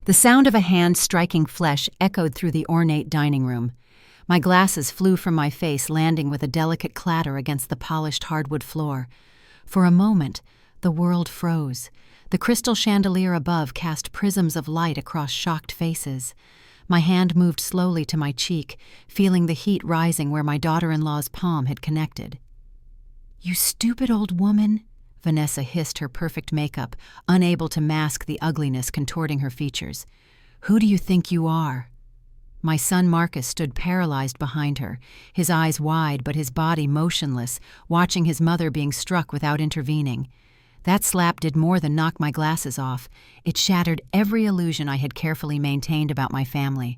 The sound of a hand striking flesh echoed through the ornate dining room. My glasses flew from my face, landing with a delicate clatter against the polished hardwood floor. For a moment, the world froze. The crystal chandelier above cast prisms of light across shocked faces. My hand moved slowly to my cheek, feeling the heat rising where my daughter-in-law's palm had connected. "You stupid old woman," Vanessa hissed her perfect makeup, unable to mask the ugliness contorting her features. "Who do you think you are?" My son Marcus stood paralyzed behind her, his eyes wide but his body motionless, watching his mother being struck without intervening. That slap did more than knock my glasses off. It shattered every illusion I had carefully maintained about my family.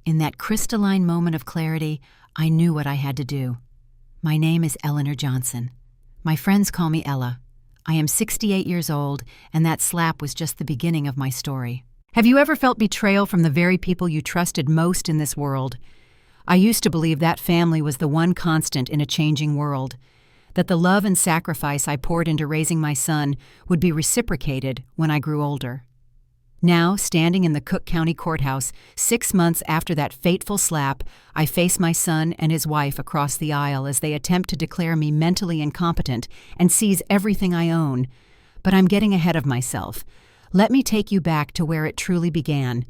In that crystalline moment of clarity, I knew what I had to do. My name is Eleanor Johnson. My friends call me Ella. I am 68 years old, and that slap was just the beginning of my story. Have you ever felt betrayal from the very people you trusted most in this world? I used to believe that family was the one constant in a changing world, that the love and sacrifice I poured into raising my son would be reciprocated when I grew older. Now, standing in the Cook County Courthouse, 6 months after that fateful slap, I face my son and his wife across the aisle as they attempt to declare me mentally incompetent and seize everything I own. But I'm getting ahead of myself. Let me take you back to where it truly began.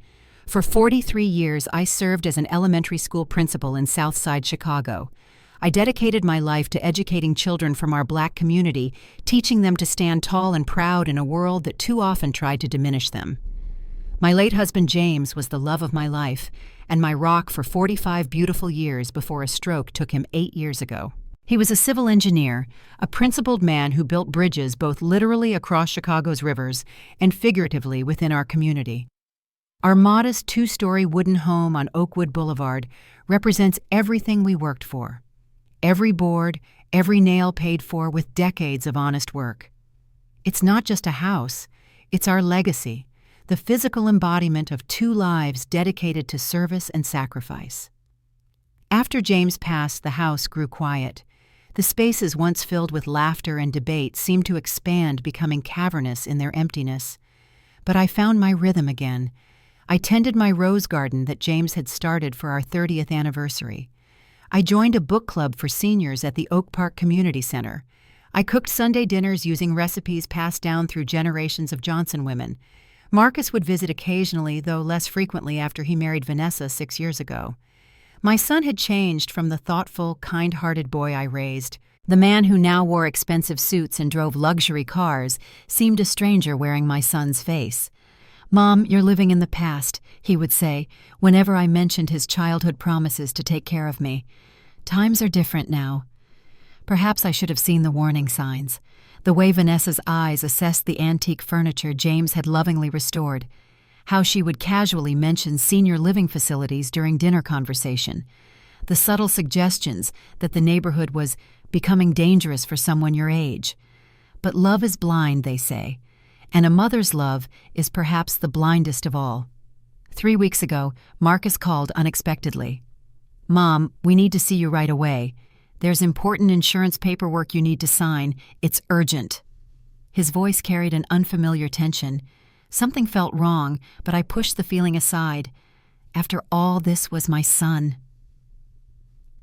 For 43 years, I served as an elementary school principal in Southside Chicago. I dedicated my life to educating children from our Black community, teaching them to stand tall and proud in a world that too often tried to diminish them. My late husband James was the love of my life, and my rock for 45 beautiful years before a stroke took him 8 years ago. He was a civil engineer, a principled man who built bridges both literally across Chicago's rivers and figuratively within our community. Our modest 2-story wooden home on Oakwood Boulevard represents everything we worked for. Every board, every nail paid for with decades of honest work. It's not just a house, it's our legacy, the physical embodiment of 2 lives dedicated to service and sacrifice. After James passed, the house grew quiet. The spaces once filled with laughter and debate seemed to expand, becoming cavernous in their emptiness. But I found my rhythm again. I tended my rose garden that James had started for our 30th anniversary. I joined a book club for seniors at the Oak Park Community Center. I cooked Sunday dinners using recipes passed down through generations of Johnson women. Marcus would visit occasionally, though less frequently after he married Vanessa 6 years ago. My son had changed from the thoughtful, kind-hearted boy I raised. The man who now wore expensive suits and drove luxury cars seemed a stranger wearing my son's face. "Mom, you're living in the past," he would say, whenever I mentioned his childhood promises to take care of me. "Times are different now." Perhaps I should have seen the warning signs. The way Vanessa's eyes assessed the antique furniture James had lovingly restored. How she would casually mention senior living facilities during dinner conversation. The subtle suggestions that the neighborhood was becoming dangerous for someone your age. But love is blind, they say. And a mother's love is perhaps the blindest of all. 3 weeks ago, Marcus called unexpectedly. "Mom, we need to see you right away. There's important insurance paperwork you need to sign. It's urgent." His voice carried an unfamiliar tension. Something felt wrong, but I pushed the feeling aside. After all, this was my son.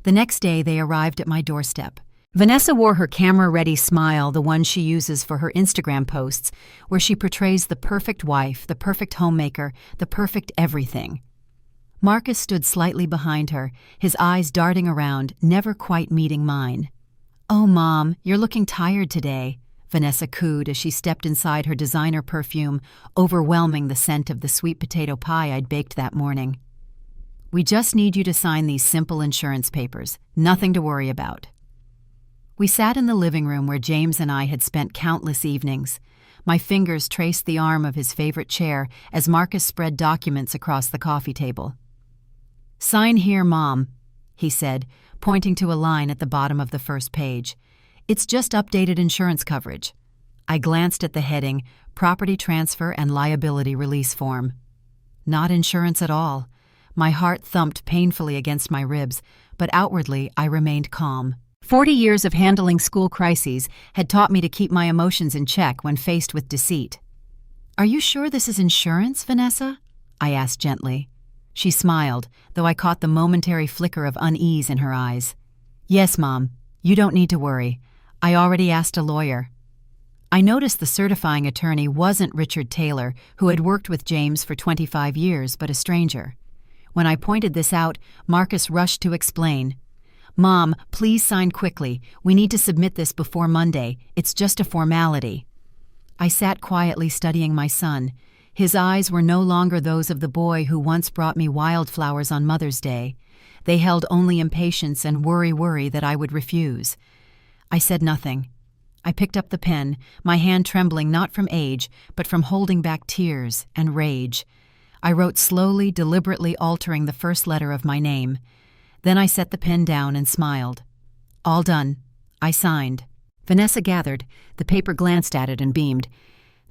The next day, they arrived at my doorstep. Vanessa wore her camera-ready smile, the one she uses for her Instagram posts, where she portrays the perfect wife, the perfect homemaker, the perfect everything. Marcus stood slightly behind her, his eyes darting around, never quite meeting mine. "Oh, Mom, you're looking tired today," Vanessa cooed as she stepped inside her designer perfume, overwhelming the scent of the sweet potato pie I'd baked that morning. "We just need you to sign these simple insurance papers. Nothing to worry about." We sat in the living room where James and I had spent countless evenings. My fingers traced the arm of his favorite chair as Marcus spread documents across the coffee table. "Sign here, Mom," he said, pointing to a line at the bottom of the first page. "It's just updated insurance coverage." I glanced at the heading, Property Transfer and Liability Release Form. Not insurance at all. My heart thumped painfully against my ribs, but outwardly I remained calm. 40 years of handling school crises had taught me to keep my emotions in check when faced with deceit. "Are you sure this is insurance, Vanessa?" I asked gently. She smiled, though I caught the momentary flicker of unease in her eyes. Yes, Mom. You don't need to worry. I already asked a lawyer. I noticed the certifying attorney wasn't Richard Taylor, who had worked with James for 25 years, but a stranger. When I pointed this out, Marcus rushed to explain. Mom, please sign quickly. We need to submit this before Monday. It's just a formality. I sat quietly studying my son. His eyes were no longer those of the boy who once brought me wildflowers on Mother's Day. They held only impatience and worry that I would refuse. I said nothing. I picked up the pen, my hand trembling not from age, but from holding back tears and rage. I wrote slowly, deliberately altering the first letter of my name. Then I set the pen down and smiled. All done. I signed. Vanessa gathered. The paper glanced at it and beamed.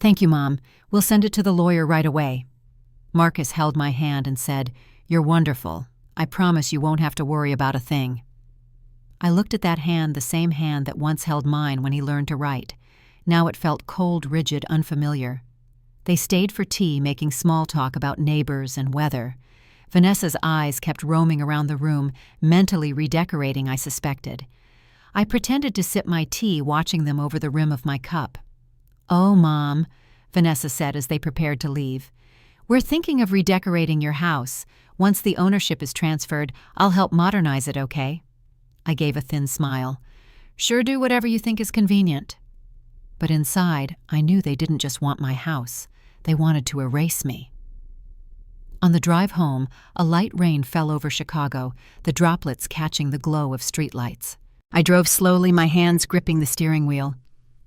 Thank you, Mom. We'll send it to the lawyer right away. Marcus held my hand and said, You're wonderful. I promise you won't have to worry about a thing. I looked at that hand, the same hand that once held mine when he learned to write. Now it felt cold, rigid, unfamiliar. They stayed for tea, making small talk about neighbors and weather. Vanessa's eyes kept roaming around the room, mentally redecorating, I suspected. I pretended to sip my tea, watching them over the rim of my cup. Oh, Mom, Vanessa said as they prepared to leave. We're thinking of redecorating your house. Once the ownership is transferred, I'll help modernize it, okay? I gave a thin smile. Sure, do whatever you think is convenient. But inside, I knew they didn't just want my house. They wanted to erase me. On the drive home, a light rain fell over Chicago, the droplets catching the glow of streetlights. I drove slowly, my hands gripping the steering wheel.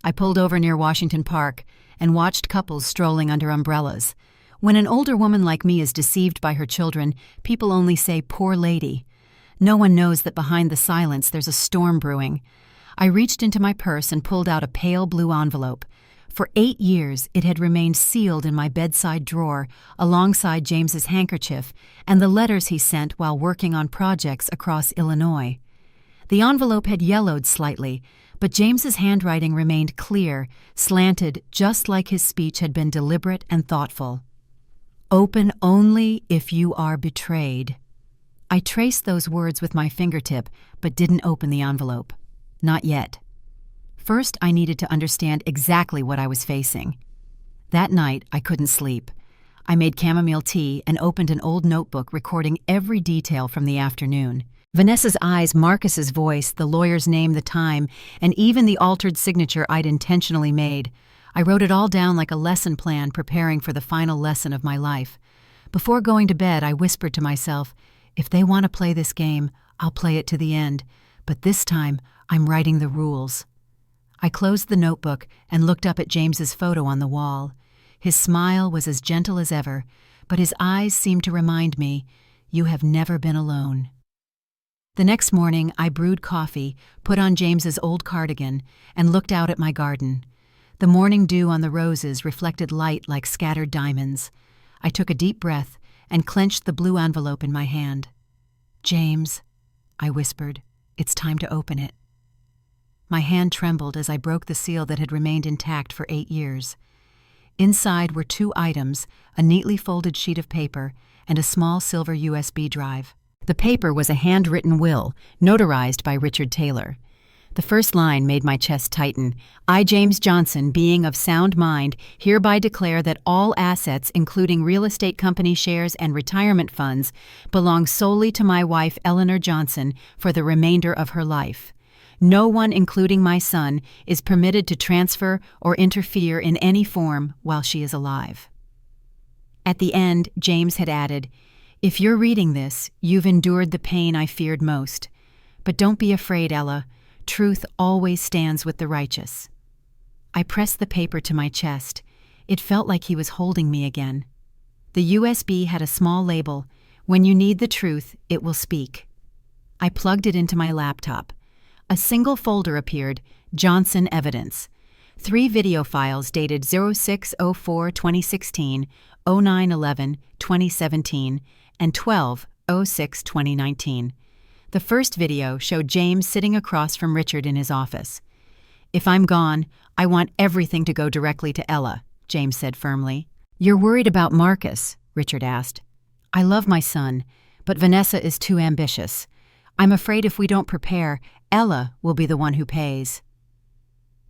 I pulled over near Washington Park and watched couples strolling under umbrellas. When an older woman like me is deceived by her children, people only say, "Poor lady." No one knows that behind the silence there's a storm brewing. I reached into my purse and pulled out a pale blue envelope. For 8 years it had remained sealed in my bedside drawer alongside James's handkerchief and the letters he sent while working on projects across Illinois. The envelope had yellowed slightly, but James's handwriting remained clear, slanted just like his speech had been deliberate and thoughtful. Open only if you are betrayed. I traced those words with my fingertip, but didn't open the envelope. Not yet. First, I needed to understand exactly what I was facing. That night, I couldn't sleep. I made chamomile tea and opened an old notebook recording every detail from the afternoon. Vanessa's eyes, Marcus's voice, the lawyer's name, the time, and even the altered signature I'd intentionally made. I wrote it all down like a lesson plan preparing for the final lesson of my life. Before going to bed, I whispered to myself, if they want to play this game, I'll play it to the end. But this time, I'm writing the rules. I closed the notebook and looked up at James's photo on the wall. His smile was as gentle as ever, but his eyes seemed to remind me, you have never been alone. The next morning, I brewed coffee, put on James's old cardigan, and looked out at my garden. The morning dew on the roses reflected light like scattered diamonds. I took a deep breath and clenched the blue envelope in my hand. James, I whispered, it's time to open it. My hand trembled as I broke the seal that had remained intact for 8 years. Inside were 2 items, a neatly folded sheet of paper and a small silver USB drive. The paper was a handwritten will, notarized by Richard Taylor. The first line made my chest tighten. I, James Johnson, being of sound mind, hereby declare that all assets, including real estate company shares and retirement funds, belong solely to my wife, Eleanor Johnson, for the remainder of her life. No one, including my son, is permitted to transfer or interfere in any form while she is alive. At the end, James had added, if you're reading this, you've endured the pain I feared most. But don't be afraid, Ella. Truth always stands with the righteous. I pressed the paper to my chest. It felt like he was holding me again. The USB had a small label. When you need the truth, it will speak. I plugged it into my laptop. A single folder appeared, Johnson Evidence. 3 video files dated 06/04/2016, 09/11/2017, and 12/06/2019. The first video showed James sitting across from Richard in his office. If I'm gone, I want everything to go directly to Ella, James said firmly. You're worried about Marcus. Richard asked. "I love my son, but Vanessa is too ambitious. I'm afraid if we don't prepare, Ella will be the one who pays."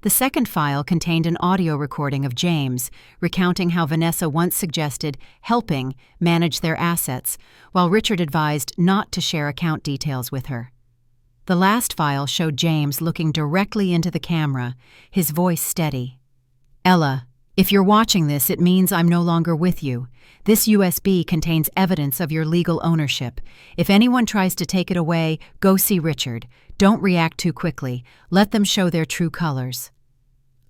The second file contained an audio recording of James recounting how Vanessa once suggested helping manage their assets, while Richard advised not to share account details with her. The last file showed James looking directly into the camera, his voice steady. "Ella, if you're watching this, it means I'm no longer with you. This USB contains evidence of your legal ownership. If anyone tries to take it away, go see Richard. Don't react too quickly. Let them show their true colors."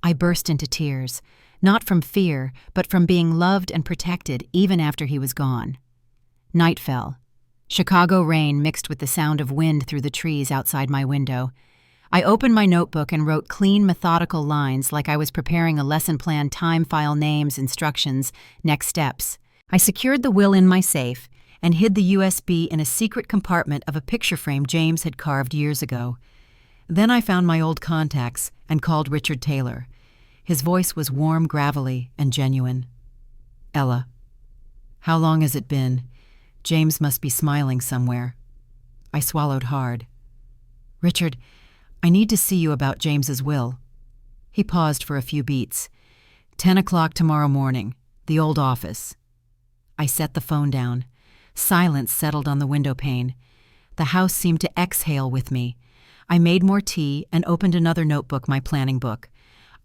I burst into tears, not from fear, but from being loved and protected even after he was gone. Night fell. Chicago rain mixed with the sound of wind through the trees outside my window. I opened my notebook and wrote clean, methodical lines like I was preparing a lesson plan: time, file names, instructions, next steps. I secured the will in my safe and hid the USB in a secret compartment of a picture frame James had carved years ago. Then I found my old contacts and called Richard Taylor. His voice was warm, gravelly, and genuine. "Ella, how long has it been? James must be smiling somewhere." I swallowed hard. "Richard, I need to see you about James's will." He paused for a few beats. 10 o'clock tomorrow morning, the old office." I set the phone down. Silence settled on the window pane. The house seemed to exhale with me. I made more tea and opened another notebook, my planning book.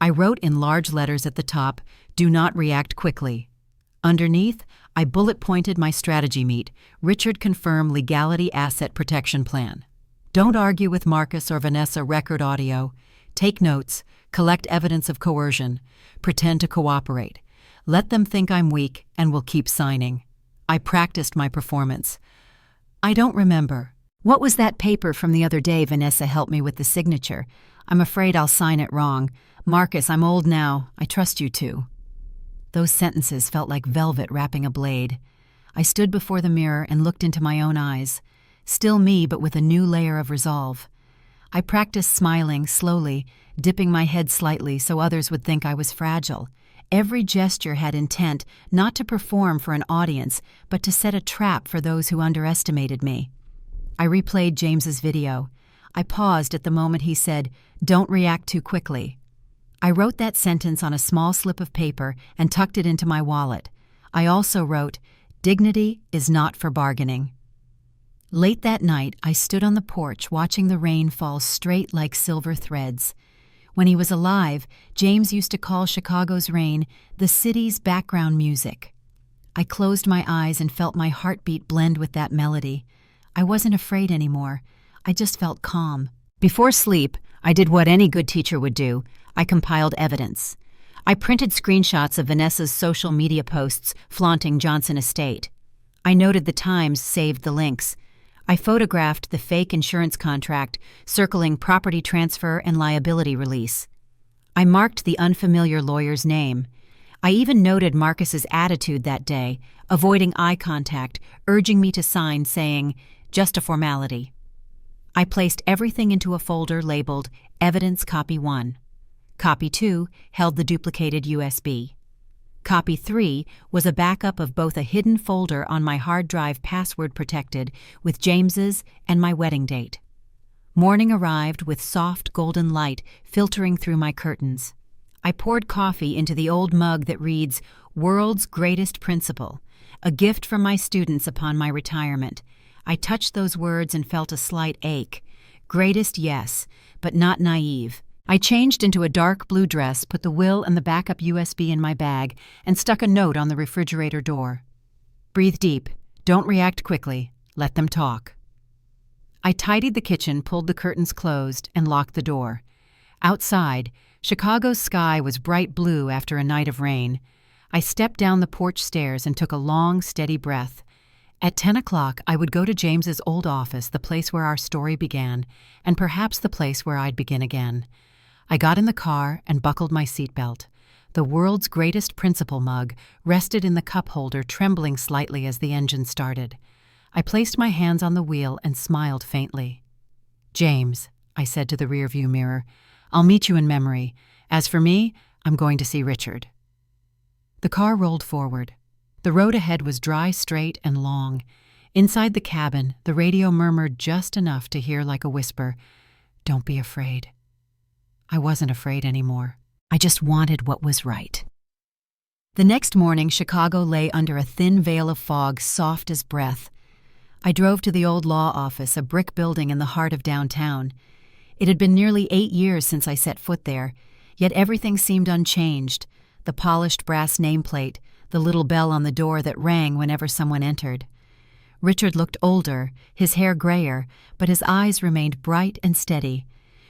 I wrote in large letters at the top, "Do not react quickly." Underneath, I bullet-pointed my strategy meet: Richard confirm legality asset protection plan. Don't argue with Marcus or Vanessa, record audio. Take notes, collect evidence of coercion, pretend to cooperate. Let them think I'm weak and will keep signing. I practiced my performance. "I don't remember. What was that paper from the other day Vanessa helped me with the signature? I'm afraid I'll sign it wrong. Marcus, I'm old now. I trust you too." Those sentences felt like velvet wrapping a blade. I stood before the mirror and looked into my own eyes. Still me, but with a new layer of resolve. I practiced smiling, slowly, dipping my head slightly so others would think I was fragile. Every gesture had intent not to perform for an audience, but to set a trap for those who underestimated me. I replayed James's video. I paused at the moment he said, "Don't react too quickly." I wrote that sentence on a small slip of paper and tucked it into my wallet. I also wrote, "Dignity is not for bargaining." Late that night, I stood on the porch watching the rain fall straight like silver threads. When he was alive, James used to call Chicago's rain the city's background music. I closed my eyes and felt my heartbeat blend with that melody. I wasn't afraid anymore. I just felt calm. Before sleep, I did what any good teacher would do. I compiled evidence. I printed screenshots of Vanessa's social media posts flaunting Johnson Estate. I noted the times, saved the links. I photographed the fake insurance contract circling property transfer and liability release. I marked the unfamiliar lawyer's name. I even noted Marcus's attitude that day, avoiding eye contact, urging me to sign, saying, "Just a formality." I placed everything into a folder labeled Evidence Copy 1. Copy 2 held the duplicated USB. Copy 3 was a backup of both a hidden folder on my hard drive, password protected, with James's and my wedding date. Morning arrived with soft golden light filtering through my curtains. I poured coffee into the old mug that reads, "World's Greatest Principle," a gift from my students upon my retirement. I touched those words and felt a slight ache. Greatest, yes, but not naive. I changed into a dark blue dress, put the will and the backup USB in my bag, and stuck a note on the refrigerator door. "Breathe deep. Don't react quickly. Let them talk." I tidied the kitchen, pulled the curtains closed, and locked the door. Outside, Chicago's sky was bright blue after a night of rain. I stepped down the porch stairs and took a long, steady breath. At 10 o'clock, I would go to James's old office, the place where our story began, and perhaps the place where I'd begin again. I got in the car and buckled my seatbelt. The world's greatest principal mug rested in the cup holder, trembling slightly as the engine started. I placed my hands on the wheel and smiled faintly. "James," I said to the rearview mirror, "I'll meet you in memory. As for me, I'm going to see Richard." The car rolled forward. The road ahead was dry, straight, and long. Inside the cabin, the radio murmured just enough to hear like a whisper, "Don't be afraid." I wasn't afraid anymore. I just wanted what was right. The next morning, Chicago lay under a thin veil of fog, soft as breath. I drove to the old law office, a brick building in the heart of downtown. It had been nearly 8 years since I set foot there, yet everything seemed unchanged. The polished brass nameplate, the little bell on the door that rang whenever someone entered. Richard looked older, his hair grayer, but his eyes remained bright and steady.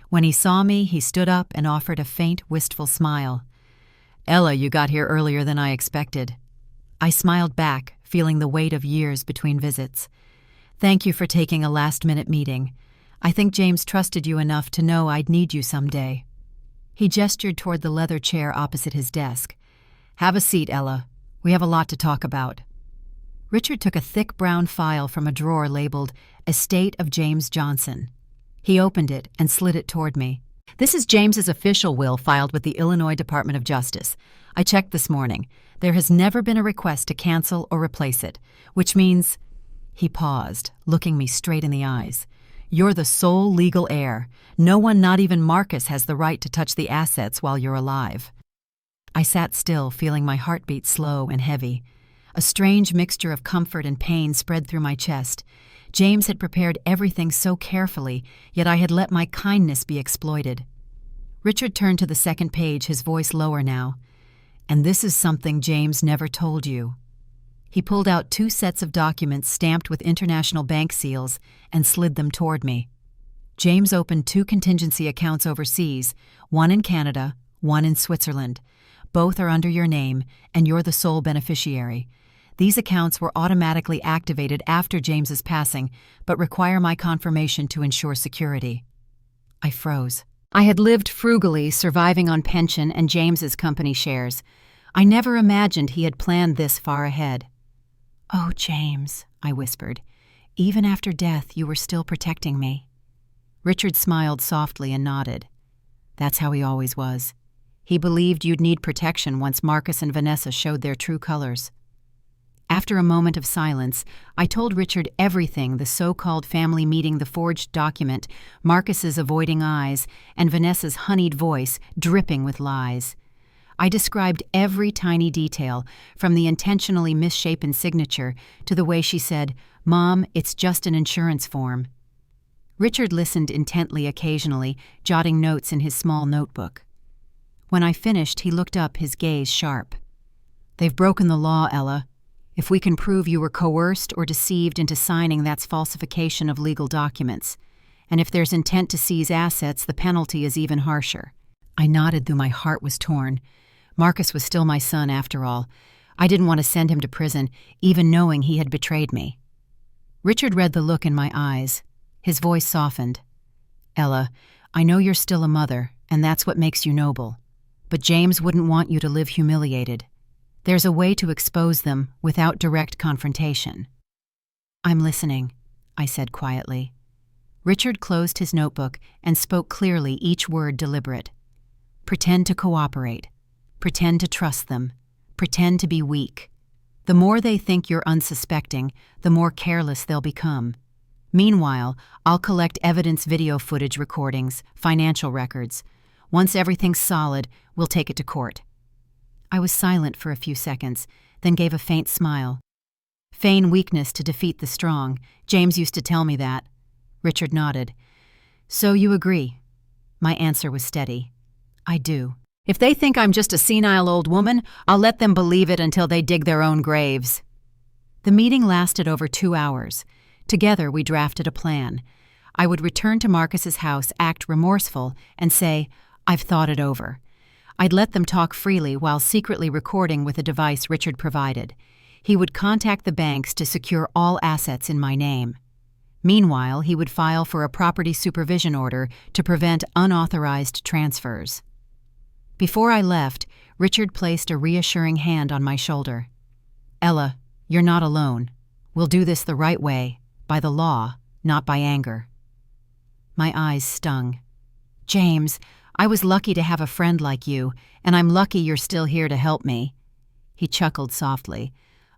When he saw me, he stood up and offered a faint, wistful smile. "Ella, you got here earlier than I expected." I smiled back, feeling the weight of years between visits. "Thank you for taking a last-minute meeting. I think James trusted you enough to know I'd need you someday." He gestured toward the leather chair opposite his desk. "Have a seat, Ella. We have a lot to talk about." Richard took a thick brown file from a drawer labeled Estate of James Johnson. He opened it and slid it toward me. "This is James's official will filed with the Illinois Department of Justice. I checked this morning. There has never been a request to cancel or replace it, which means—" He paused, looking me straight in the eyes. "You're the sole legal heir. No one, not even Marcus, has the right to touch the assets while you're alive." I sat still, feeling my heartbeat slow and heavy. A strange mixture of comfort and pain spread through my chest. James had prepared everything so carefully, yet I had let my kindness be exploited. Richard turned to the second page, his voice lower now. "And this is something James never told you." He pulled out 2 sets of documents stamped with international bank seals and slid them toward me. James opened 2 contingency accounts overseas, one in Canada, one in Switzerland. Both are under your name, and you're the sole beneficiary. These accounts were automatically activated after James's passing, but require my confirmation to ensure security. I froze. I had lived frugally, surviving on pension and James's company shares. I never imagined he had planned this far ahead. "Oh, James," I whispered, "even after death you were still protecting me." Richard smiled softly and nodded. "That's how he always was. He believed you'd need protection once Marcus and Vanessa showed their true colors." After a moment of silence, I told Richard everything: the so-called family meeting, the forged document, Marcus's avoiding eyes, and Vanessa's honeyed voice dripping with lies. I described every tiny detail, from the intentionally misshapen signature to the way she said, "Mom, it's just an insurance form." Richard listened intently occasionally, jotting notes in his small notebook. When I finished, he looked up, his gaze sharp. "They've broken the law, Ella. If we can prove you were coerced or deceived into signing, that's falsification of legal documents. And if there's intent to seize assets, the penalty is even harsher." I nodded, though my heart was torn. Marcus was still my son, after all. I didn't want to send him to prison, even knowing he had betrayed me. Richard read the look in my eyes. His voice softened. "Ella, I know you're still a mother, and that's what makes you noble. But James wouldn't want you to live humiliated. There's a way to expose them without direct confrontation." "I'm listening," I said quietly. Richard closed his notebook and spoke clearly, each word deliberate. "Pretend to cooperate. Pretend to trust them. Pretend to be weak. The more they think you're unsuspecting, the more careless they'll become. Meanwhile, I'll collect evidence, video footage, recordings, financial records. Once everything's solid, we'll take it to court." I was silent for a few seconds, then gave a faint smile. "Feign weakness to defeat the strong. James used to tell me that." Richard nodded. "So you agree?" My answer was steady. "I do. If they think I'm just a senile old woman, I'll let them believe it until they dig their own graves." The meeting lasted over 2 hours. Together we drafted a plan. I would return to Marcus's house, act remorseful, and say, "I've thought it over." I'd let them talk freely while secretly recording with a device Richard provided. He would contact the banks to secure all assets in my name. Meanwhile, he would file for a property supervision order to prevent unauthorized transfers. Before I left, Richard placed a reassuring hand on my shoulder. "Ella, you're not alone. We'll do this the right way, by the law, not by anger." My eyes stung. "James, I was lucky to have a friend like you, and I'm lucky you're still here to help me." He chuckled softly.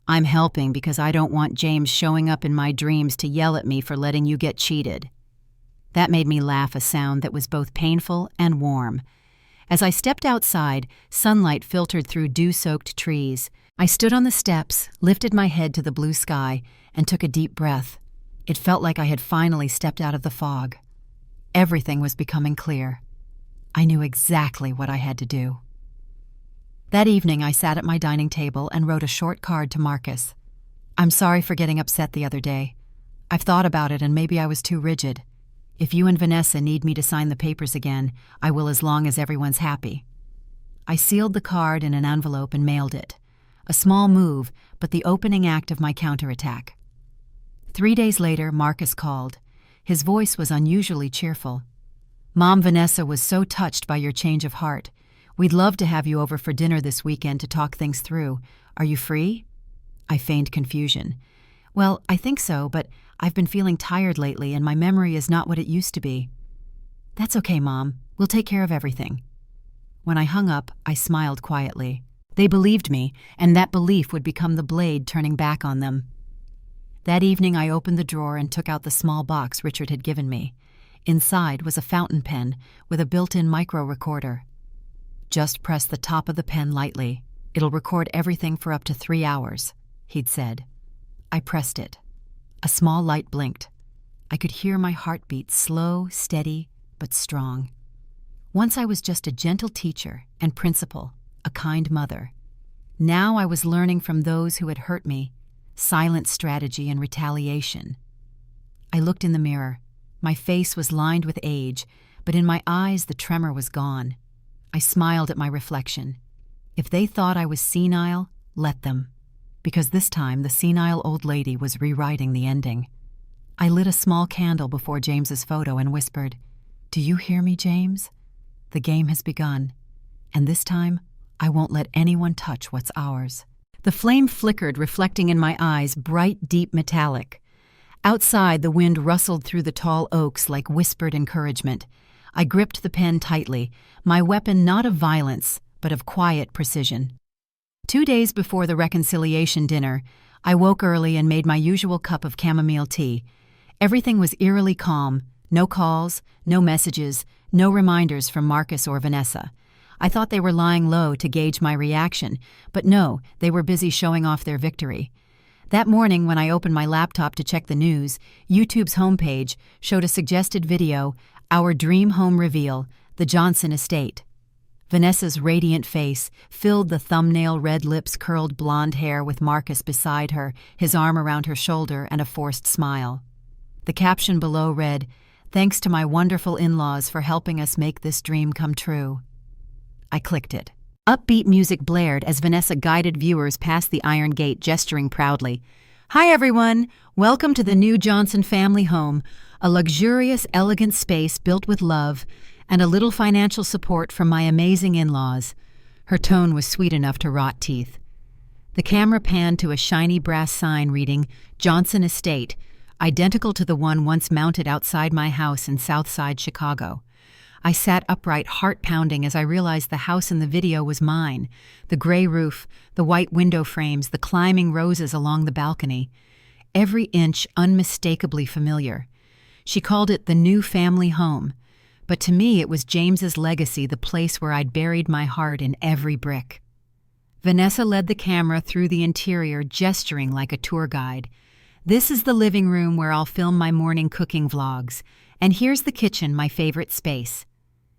I'm helping because I don't want James showing up in my dreams to yell at me for letting you get cheated." That made me laugh, a sound that was both painful and warm. As I stepped outside, sunlight filtered through dew-soaked trees. I stood on the steps, lifted my head to the blue sky, and took a deep breath. It felt like I had finally stepped out of the fog. Everything was becoming clear. I knew exactly what I had to do. That evening, I sat at my dining table and wrote a short card to Marcus. "I'm sorry for getting upset the other day. I've thought about it and maybe I was too rigid. If you and Vanessa need me to sign the papers again, I will, as long as everyone's happy." I sealed the card in an envelope and mailed it. A small move, but the opening act of my counterattack. 3 days later, Marcus called. His voice was unusually cheerful. "Mom, Vanessa was so touched by your change of heart. We'd love to have you over for dinner this weekend to talk things through. Are you free?" I feigned confusion. "Well, I think so, but I've been feeling tired lately and my memory is not what it used to be." "That's okay, Mom. We'll take care of everything." When I hung up, I smiled quietly. They believed me, and that belief would become the blade turning back on them. That evening, I opened the drawer and took out the small box Richard had given me. Inside was a fountain pen with a built-in micro recorder. "Just press the top of the pen lightly. It'll record everything for up to 3 hours," he'd said. I pressed it. A small light blinked. I could hear my heartbeat, slow, steady, but strong. Once I was just a gentle teacher and principal, a kind mother. Now I was learning from those who had hurt me, silent strategy and retaliation. I looked in the mirror. My face was lined with age, but in my eyes the tremor was gone. I smiled at my reflection. If they thought I was senile, let them. Because this time the senile old lady was rewriting the ending. I lit a small candle before James's photo and whispered, "Do you hear me, James? The game has begun, and this time I won't let anyone touch what's ours." The flame flickered, reflecting in my eyes, bright, deep metallic. Outside, the wind rustled through the tall oaks like whispered encouragement. I gripped the pen tightly, my weapon not of violence, but of quiet precision. 2 days before the reconciliation dinner, I woke early and made my usual cup of chamomile tea. Everything was eerily calm. No calls, no messages, no reminders from Marcus or Vanessa. I thought they were lying low to gauge my reaction, but no, they were busy showing off their victory. That morning, when I opened my laptop to check the news, YouTube's homepage showed a suggested video, "Our Dream Home Reveal, the Johnson Estate." Vanessa's radiant face filled the thumbnail, red lips, curled blonde hair, with Marcus beside her, his arm around her shoulder, and a forced smile. The caption below read, "Thanks to my wonderful in-laws for helping us make this dream come true." I clicked it. Upbeat music blared as Vanessa guided viewers past the iron gate, gesturing proudly. "Hi everyone! Welcome to the new Johnson family home, a luxurious, elegant space built with love and a little financial support from my amazing in-laws." Her tone was sweet enough to rot teeth. The camera panned to a shiny brass sign reading, "Johnson Estate," identical to the one once mounted outside my house in Southside Chicago. I sat upright, heart pounding, as I realized the house in the video was mine. The gray roof, the white window frames, the climbing roses along the balcony. Every inch unmistakably familiar. She called it the new family home. But to me it was James's legacy, the place where I'd buried my heart in every brick. Vanessa led the camera through the interior, gesturing like a tour guide. "This is the living room where I'll film my morning cooking vlogs. And here's the kitchen, my favorite space."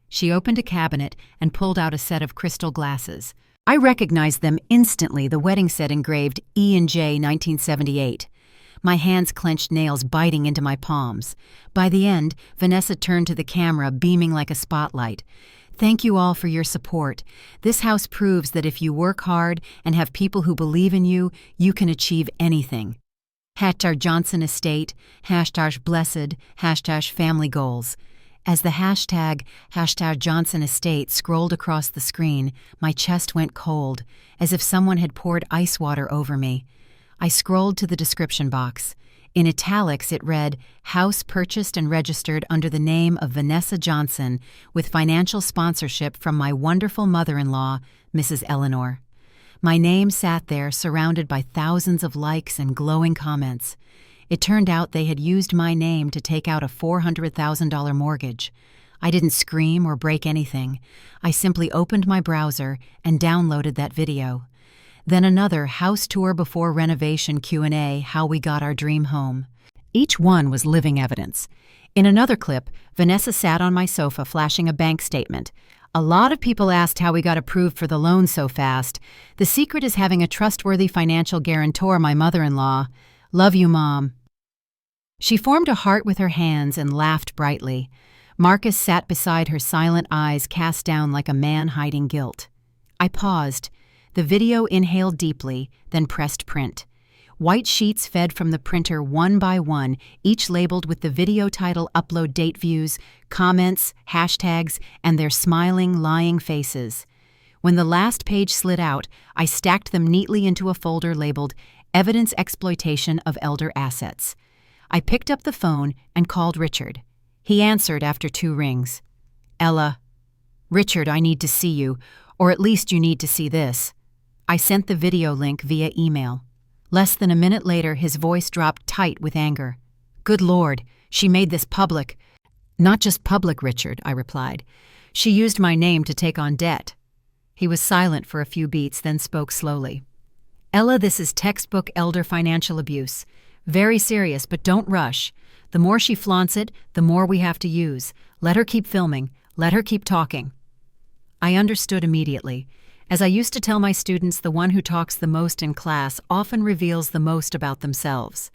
She opened a cabinet and pulled out a set of crystal glasses. I recognized them instantly, the wedding set engraved E&J 1978. My hands clenched, nails biting into my palms. By the end, Vanessa turned to the camera, beaming like a spotlight. "Thank you all for your support. This house proves that if you work hard and have people who believe in you, you can achieve anything. #Johnson Estate, #blessed, #family goals." As the hashtag #Johnson Estate scrolled across the screen, my chest went cold, as if someone had poured ice water over me. I scrolled to the description box. In italics it read, "House purchased and registered under the name of Vanessa Johnson, with financial sponsorship from my wonderful mother-in-law, Mrs. Eleanor." My name sat there surrounded by thousands of likes and glowing comments. It turned out they had used my name to take out a $400,000 mortgage. I didn't scream or break anything. I simply opened my browser and downloaded that video. Then another house tour before renovation Q&A, how we got our dream home. Each one was living evidence. In another clip, Vanessa sat on my sofa flashing a bank statement. A lot of people asked how we got approved for the loan so fast. The secret is having a trustworthy financial guarantor, my mother-in-law. Love you, Mom. She formed a heart with her hands and laughed brightly. Marcus sat beside her, silent eyes cast down like a man hiding guilt. I paused. The video inhaled deeply, then pressed print. White sheets fed from the printer one by one, each labeled with the video title, upload date, views, comments, hashtags, and their smiling, lying faces. When the last page slid out, I stacked them neatly into a folder labeled Evidence Exploitation of Elder Assets. I picked up the phone and called Richard. He answered after 2 rings. Ella. Richard, I need to see you, or at least you need to see this. I sent the video link via email. Less than a minute later, his voice dropped tight with anger. Good Lord, she made this public. Not just public, Richard, I replied. She used my name to take on debt. He was silent for a few beats, then spoke slowly. Ella, this is textbook elder financial abuse. Very serious, but don't rush. The more she flaunts it, the more we have to use. Let her keep filming. Let her keep talking. I understood immediately. As I used to tell my students, the one who talks the most in class often reveals the most about themselves.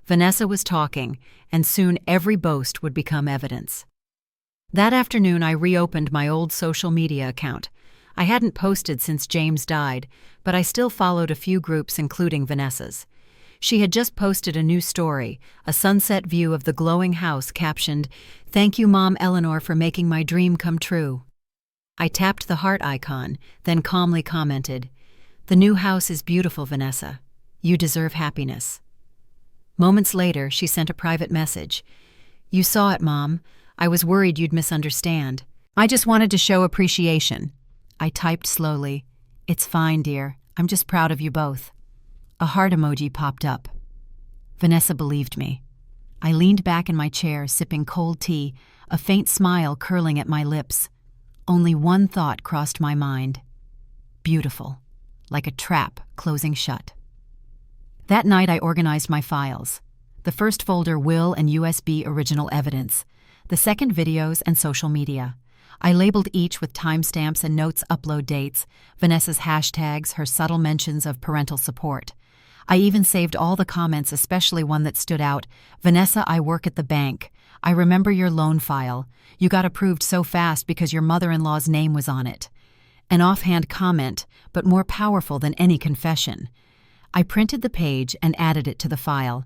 Vanessa was talking, and soon every boast would become evidence. That afternoon, I reopened my old social media account. I hadn't posted since James died, but I still followed a few groups, including Vanessa's. She had just posted a new story, a sunset view of the glowing house captioned, "Thank you, Mom Eleanor, for making my dream come true." I tapped the heart icon, then calmly commented, "The new house is beautiful, Vanessa. You deserve happiness." Moments later, she sent a private message. "You saw it, Mom. I was worried you'd misunderstand. I just wanted to show appreciation." I typed slowly, "It's fine, dear. I'm just proud of you both." A heart emoji popped up. Vanessa believed me. I leaned back in my chair, sipping cold tea, a faint smile curling at my lips. Only one thought crossed my mind. Beautiful, like a trap closing shut. That night I organized my files. The first folder, will and USB original evidence. The second, videos and social media. I labeled each with timestamps and notes, upload dates, Vanessa's hashtags, her subtle mentions of parental support. I even saved all the comments, especially one that stood out. "Vanessa, I work at the bank. I remember your loan file. You got approved so fast because your mother-in-law's name was on it." An offhand comment, but more powerful than any confession. I printed the page and added it to the file.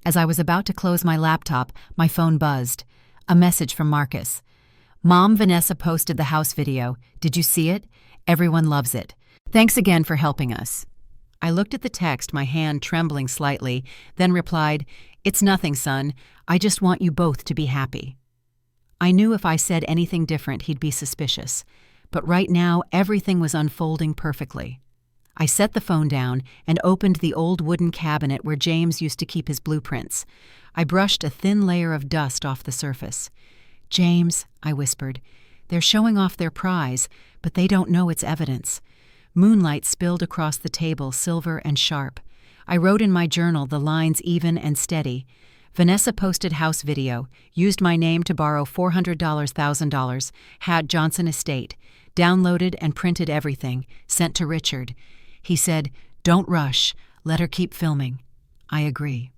As I was about to close my laptop, my phone buzzed. A message from Marcus. "Mom, Vanessa posted the house video. Did you see it? Everyone loves it. Thanks again for helping us." I looked at the text, my hand trembling slightly, then replied, "It's nothing, son. I just want you both to be happy." I knew if I said anything different, he'd be suspicious. But right now, everything was unfolding perfectly. I set the phone down and opened the old wooden cabinet where James used to keep his blueprints. I brushed a thin layer of dust off the surface. "James," I whispered, "they're showing off their prize, but they don't know it's evidence." Moonlight spilled across the table, silver and sharp. I wrote in my journal, the lines even and steady. Vanessa posted house video, used my name to borrow $400,000, had Johnson Estate, downloaded and printed everything, sent to Richard. He said, "Don't rush, let her keep filming." I agree.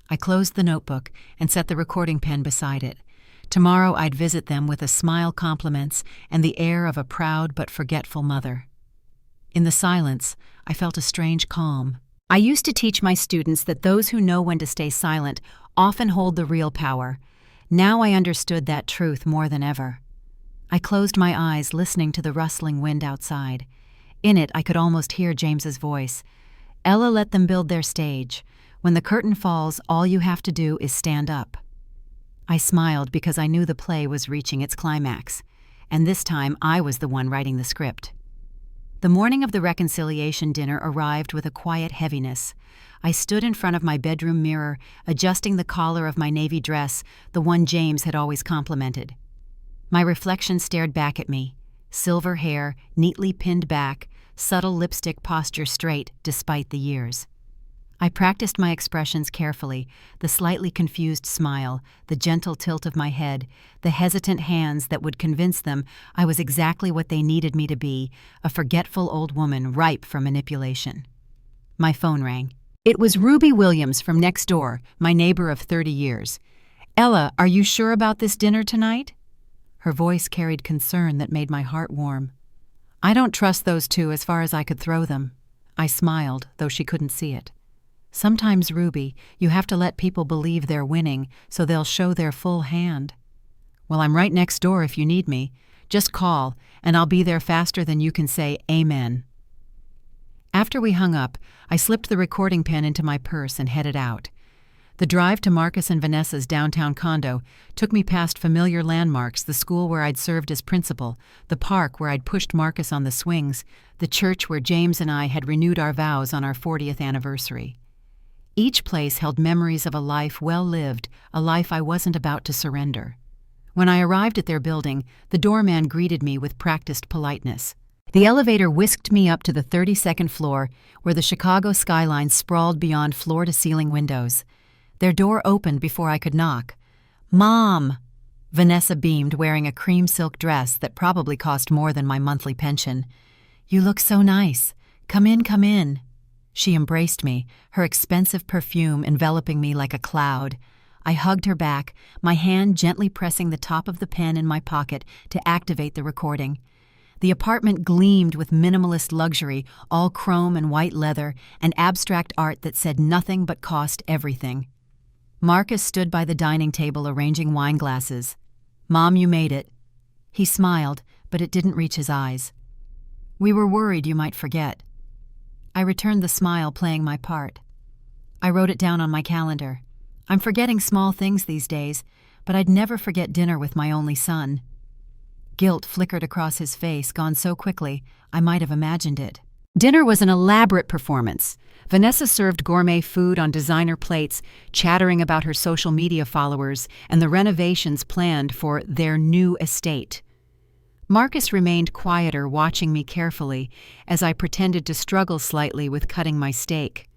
I closed the notebook and set the recording pen beside it. Tomorrow I'd visit them with a smile, compliments, and the air of a proud but forgetful mother. In the silence, I felt a strange calm. I used to teach my students that those who know when to stay silent often hold the real power. Now I understood that truth more than ever. I closed my eyes, listening to the rustling wind outside. In it, I could almost hear James's voice. "Ella, let them build their stage. When the curtain falls, all you have to do is stand up." I smiled because I knew the play was reaching its climax, and this time I was the one writing the script. The morning of the reconciliation dinner arrived with a quiet heaviness. I stood in front of my bedroom mirror, adjusting the collar of my navy dress, the one James had always complimented. My reflection stared back at me. Silver hair, neatly pinned back, subtle lipstick posture straight despite the years. I practiced my expressions carefully, the slightly confused smile, the gentle tilt of my head, the hesitant hands that would convince them I was exactly what they needed me to be, a forgetful old woman ripe for manipulation. My phone rang. It was Ruby Williams from next door, my neighbor of 30 years. "Ella, are you sure about this dinner tonight?" Her voice carried concern that made my heart warm. "I don't trust those two as far as I could throw them." I smiled, though she couldn't see it. "Sometimes, Ruby, you have to let people believe they're winning so they'll show their full hand." "Well, I'm right next door if you need me. Just call, and I'll be there faster than you can say amen." After we hung up, I slipped the recording pen into my purse and headed out. The drive to Marcus and Vanessa's downtown condo took me past familiar landmarks, the school where I'd served as principal, the park where I'd pushed Marcus on the swings, the church where James and I had renewed our vows on our 40th anniversary. Each place held memories of a life well lived, a life I wasn't about to surrender. When I arrived at their building, the doorman greeted me with practiced politeness. The elevator whisked me up to the 32nd floor, where the Chicago skyline sprawled beyond floor-to-ceiling windows. Their door opened before I could knock. "Mom!" Vanessa beamed, wearing a cream silk dress that probably cost more than my monthly pension. "You look so nice. Come in, come in." She embraced me, her expensive perfume enveloping me like a cloud. I hugged her back, my hand gently pressing the top of the pen in my pocket to activate the recording. The apartment gleamed with minimalist luxury, all chrome and white leather, and abstract art that said nothing but cost everything. Marcus stood by the dining table arranging wine glasses. "Mom, you made it." He smiled, but it didn't reach his eyes. "We were worried you might forget." I returned the smile, playing my part. I wrote it down on my calendar. I'm forgetting small things these days, but I'd never forget dinner with my only son. Guilt flickered across his face, gone so quickly, I might have imagined it. Dinner was an elaborate performance. Vanessa served gourmet food on designer plates, chattering about her social media followers and the renovations planned for their new estate. Marcus remained quieter, watching me carefully as I pretended to struggle slightly with cutting my steak.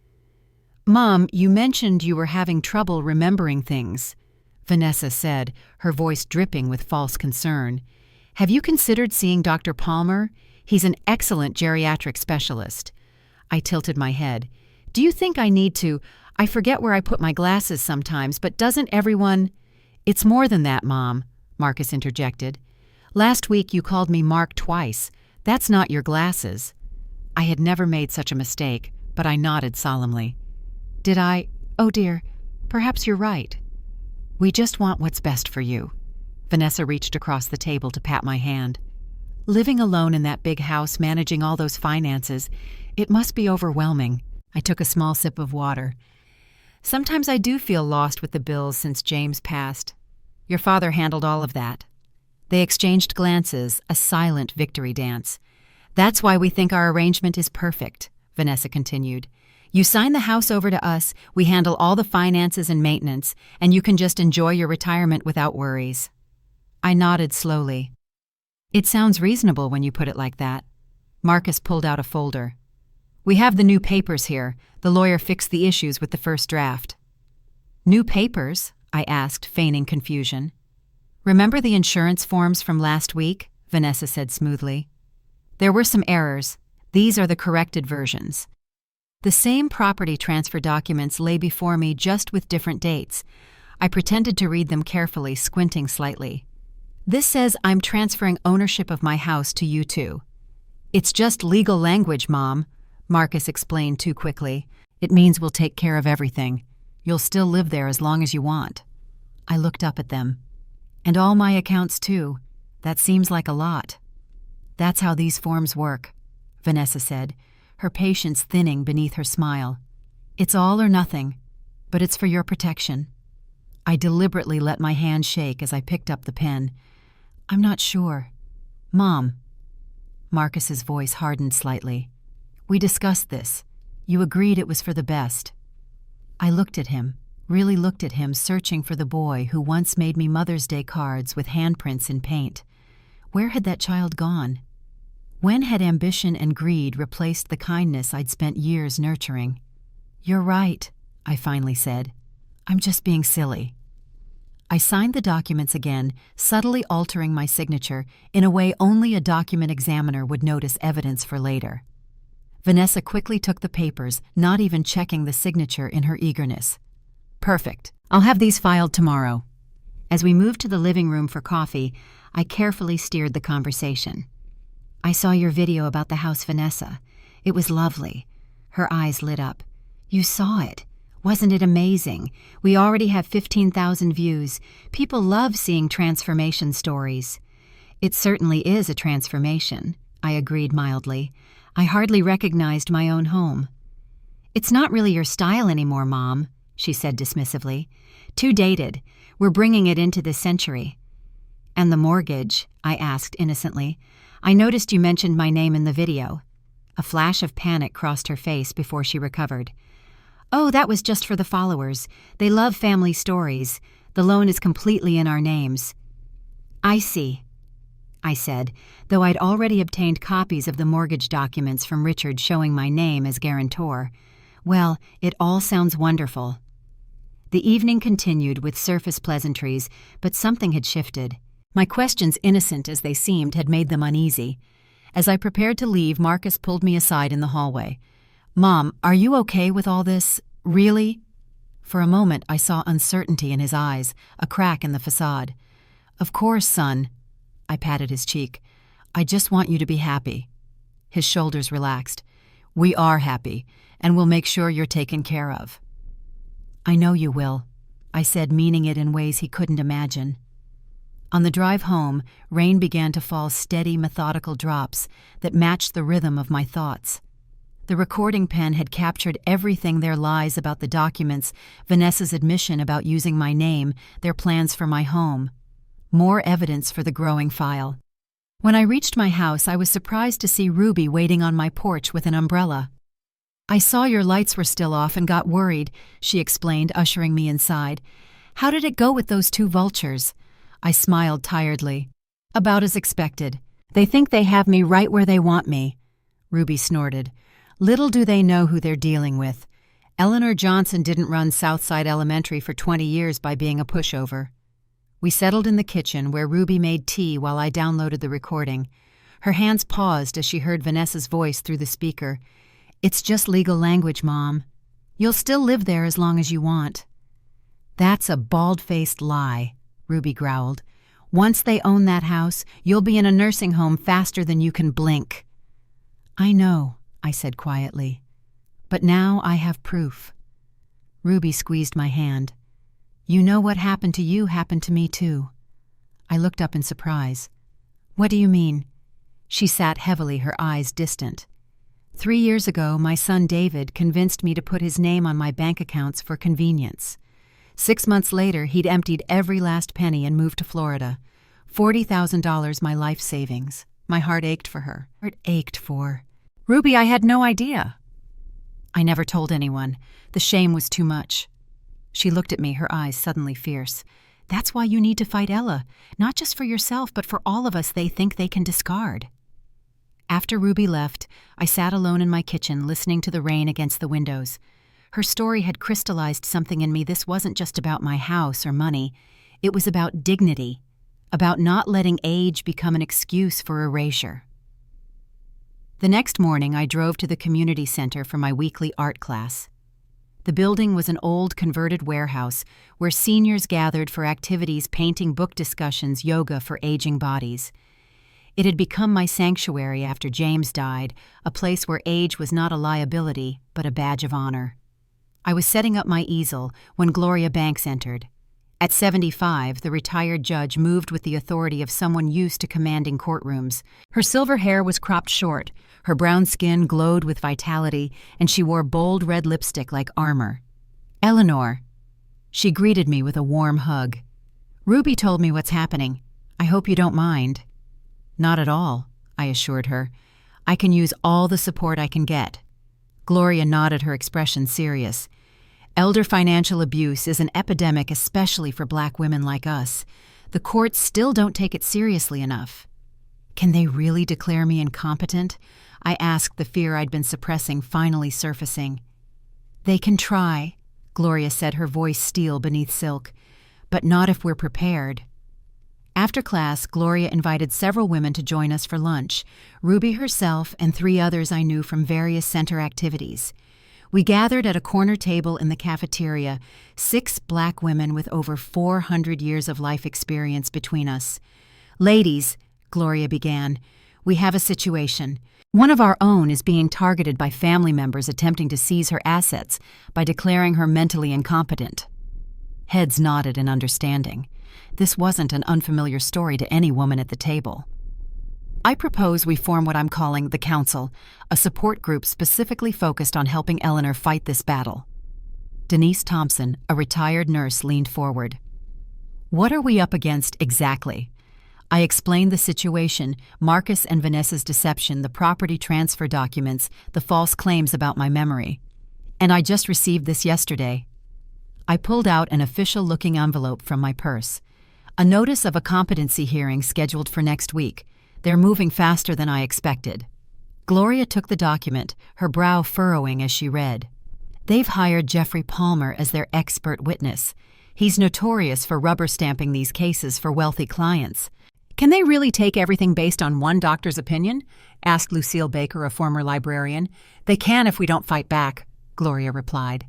"Mom, you mentioned you were having trouble remembering things," Vanessa said, her voice dripping with false concern. "Have you considered seeing Dr. Palmer? He's an excellent geriatric specialist." I tilted my head. "Do you think I need to? I forget where I put my glasses sometimes, but doesn't everyone—" "It's more than that, Mom," Marcus interjected. "Last week you called me Mark twice. That's not your glasses." I had never made such a mistake, but I nodded solemnly. "Did I? Oh dear, perhaps you're right. We just want what's best for you." Vanessa reached across the table to pat my hand. Living alone in that big house, managing all those finances, it must be overwhelming. I took a small sip of water. "Sometimes I do feel lost with the bills since James passed. Your father handled all of that." They exchanged glances, a silent victory dance. "That's why we think our arrangement is perfect," Vanessa continued. "You sign the house over to us, we handle all the finances and maintenance, and you can just enjoy your retirement without worries." I nodded slowly. "It sounds reasonable when you put it like that." Marcus pulled out a folder. "We have the new papers here. The lawyer fixed the issues with the first draft." "New papers?" I asked, feigning confusion. "Remember the insurance forms from last week?" Vanessa said smoothly. "There were some errors. These are the corrected versions." The same property transfer documents lay before me, just with different dates. I pretended to read them carefully, squinting slightly. "This says I'm transferring ownership of my house to you two." "It's just legal language, Mom," Marcus explained too quickly. "It means we'll take care of everything. You'll still live there as long as you want." I looked up at them. "And all my accounts too. That seems like a lot." "That's how these forms work," Vanessa said, her patience thinning beneath her smile. "It's all or nothing, but it's for your protection." I deliberately let my hand shake as I picked up the pen. "I'm not sure. Mom." Marcus's voice hardened slightly. "We discussed this. You agreed it was for the best." I looked at him, really looked at him, searching for the boy who once made me Mother's Day cards with handprints in paint. Where had that child gone? When had ambition and greed replaced the kindness I'd spent years nurturing? "You're right," I finally said. "I'm just being silly." I signed the documents again, subtly altering my signature in a way only a document examiner would notice evidence for later. Vanessa quickly took the papers, not even checking the signature in her eagerness. "Perfect. I'll have these filed tomorrow." As we moved to the living room for coffee, I carefully steered the conversation. "I saw your video about the house, Vanessa. It was lovely." Her eyes lit up. "You saw it. Wasn't it amazing? We already have 15,000 views. People love seeing transformation stories." "It certainly is a transformation," I agreed mildly. I hardly recognized my own home. "It's not really your style anymore, Mom," she said dismissively. "Too dated. We're bringing it into this century." "And the mortgage?" I asked innocently. "I noticed you mentioned my name in the video." A flash of panic crossed her face before she recovered. "Oh, that was just for the followers. They love family stories. The loan is completely in our names." "I see," I said, though I'd already obtained copies of the mortgage documents from Richard showing my name as guarantor. "Well, it all sounds wonderful." The evening continued with surface pleasantries, but something had shifted. My questions, innocent as they seemed, had made them uneasy. As I prepared to leave, Marcus pulled me aside in the hallway. "Mom, are you okay with all this? Really?" For a moment I saw uncertainty in his eyes, a crack in the facade. "Of course, son." I patted his cheek. "I just want you to be happy." His shoulders relaxed. "We are happy, and we'll make sure you're taken care of." "I know you will," I said, meaning it in ways he couldn't imagine. On the drive home, rain began to fall, steady, methodical drops that matched the rhythm of my thoughts. The recording pen had captured everything: their lies about the documents, Vanessa's admission about using my name, their plans for my home. More evidence for the growing file. When I reached my house, I was surprised to see Ruby waiting on my porch with an umbrella. "I saw your lights were still off and got worried," she explained, ushering me inside. "How did it go with those two vultures?" I smiled tiredly. "About as expected. They think they have me right where they want me." Ruby snorted. "Little do they know who they're dealing with. Eleanor Johnson didn't run Southside Elementary for 20 years by being a pushover." We settled in the kitchen, where Ruby made tea while I downloaded the recording. Her hands paused as she heard Vanessa's voice through the speaker. "It's just legal language, Mom. You'll still live there as long as you want." "That's a bald-faced lie," Ruby growled. "Once they own that house, you'll be in a nursing home faster than you can blink." "I know," I said quietly. "But now I have proof." Ruby squeezed my hand. "You know what happened to you happened to me too." I looked up in surprise. "What do you mean?" She sat heavily, her eyes distant. 3 years ago, my son David convinced me to put his name on my bank accounts for convenience. 6 months later, he'd emptied every last penny and moved to Florida. $40,000, my life savings. My heart ached for her. It ached for. "Ruby, I had no idea." I never told anyone. The shame was too much. She looked at me, her eyes suddenly fierce. "That's why you need to fight Ella. Not just for yourself, but for all of us they think they can discard." After Ruby left, I sat alone in my kitchen, listening to the rain against the windows. Her story had crystallized something in me. This wasn't just about my house or money. It was about dignity, about not letting age become an excuse for erasure. The next morning, I drove to the community center for my weekly art class. The building was an old converted warehouse where seniors gathered for activities: painting, book discussions, yoga for aging bodies. It had become my sanctuary after James died, a place where age was not a liability, but a badge of honor. I was setting up my easel when Gloria Banks entered. At 75, the retired judge moved with the authority of someone used to commanding courtrooms. Her silver hair was cropped short, her brown skin glowed with vitality, and she wore bold red lipstick like armor. "Eleanor." She greeted me with a warm hug. "Ruby told me what's happening. I hope you don't mind." "Not at all," I assured her. "I can use all the support I can get." Gloria nodded, her expression serious. "Elder financial abuse is an epidemic, especially for Black women like us. The courts still don't take it seriously enough." "Can they really declare me incompetent?" I asked, the fear I'd been suppressing finally surfacing. "They can try," Gloria said, her voice steel beneath silk, "but not if we're prepared." After class, Gloria invited several women to join us for lunch, Ruby herself and 3 others I knew from various center activities. We gathered at a corner table in the cafeteria, 6 Black women with over 400 years of life experience between us. "Ladies," Gloria began, "we have a situation. One of our own is being targeted by family members attempting to seize her assets by declaring her mentally incompetent." Heads nodded in understanding. This wasn't an unfamiliar story to any woman at the table. "I propose we form what I'm calling the Council, a support group specifically focused on helping Eleanor fight this battle." Denise Thompson, a retired nurse, leaned forward. "What are we up against exactly?" I explained the situation, Marcus and Vanessa's deception, the property transfer documents, the false claims about my memory. "And I just received this yesterday." I pulled out an official-looking envelope from my purse. "A notice of a competency hearing scheduled for next week. They're moving faster than I expected." Gloria took the document, her brow furrowing as she read. "They've hired Jeffrey Palmer as their expert witness. He's notorious for rubber-stamping these cases for wealthy clients." "Can they really take everything based on one doctor's opinion?" asked Lucille Baker, a former librarian. "They can if we don't fight back," Gloria replied.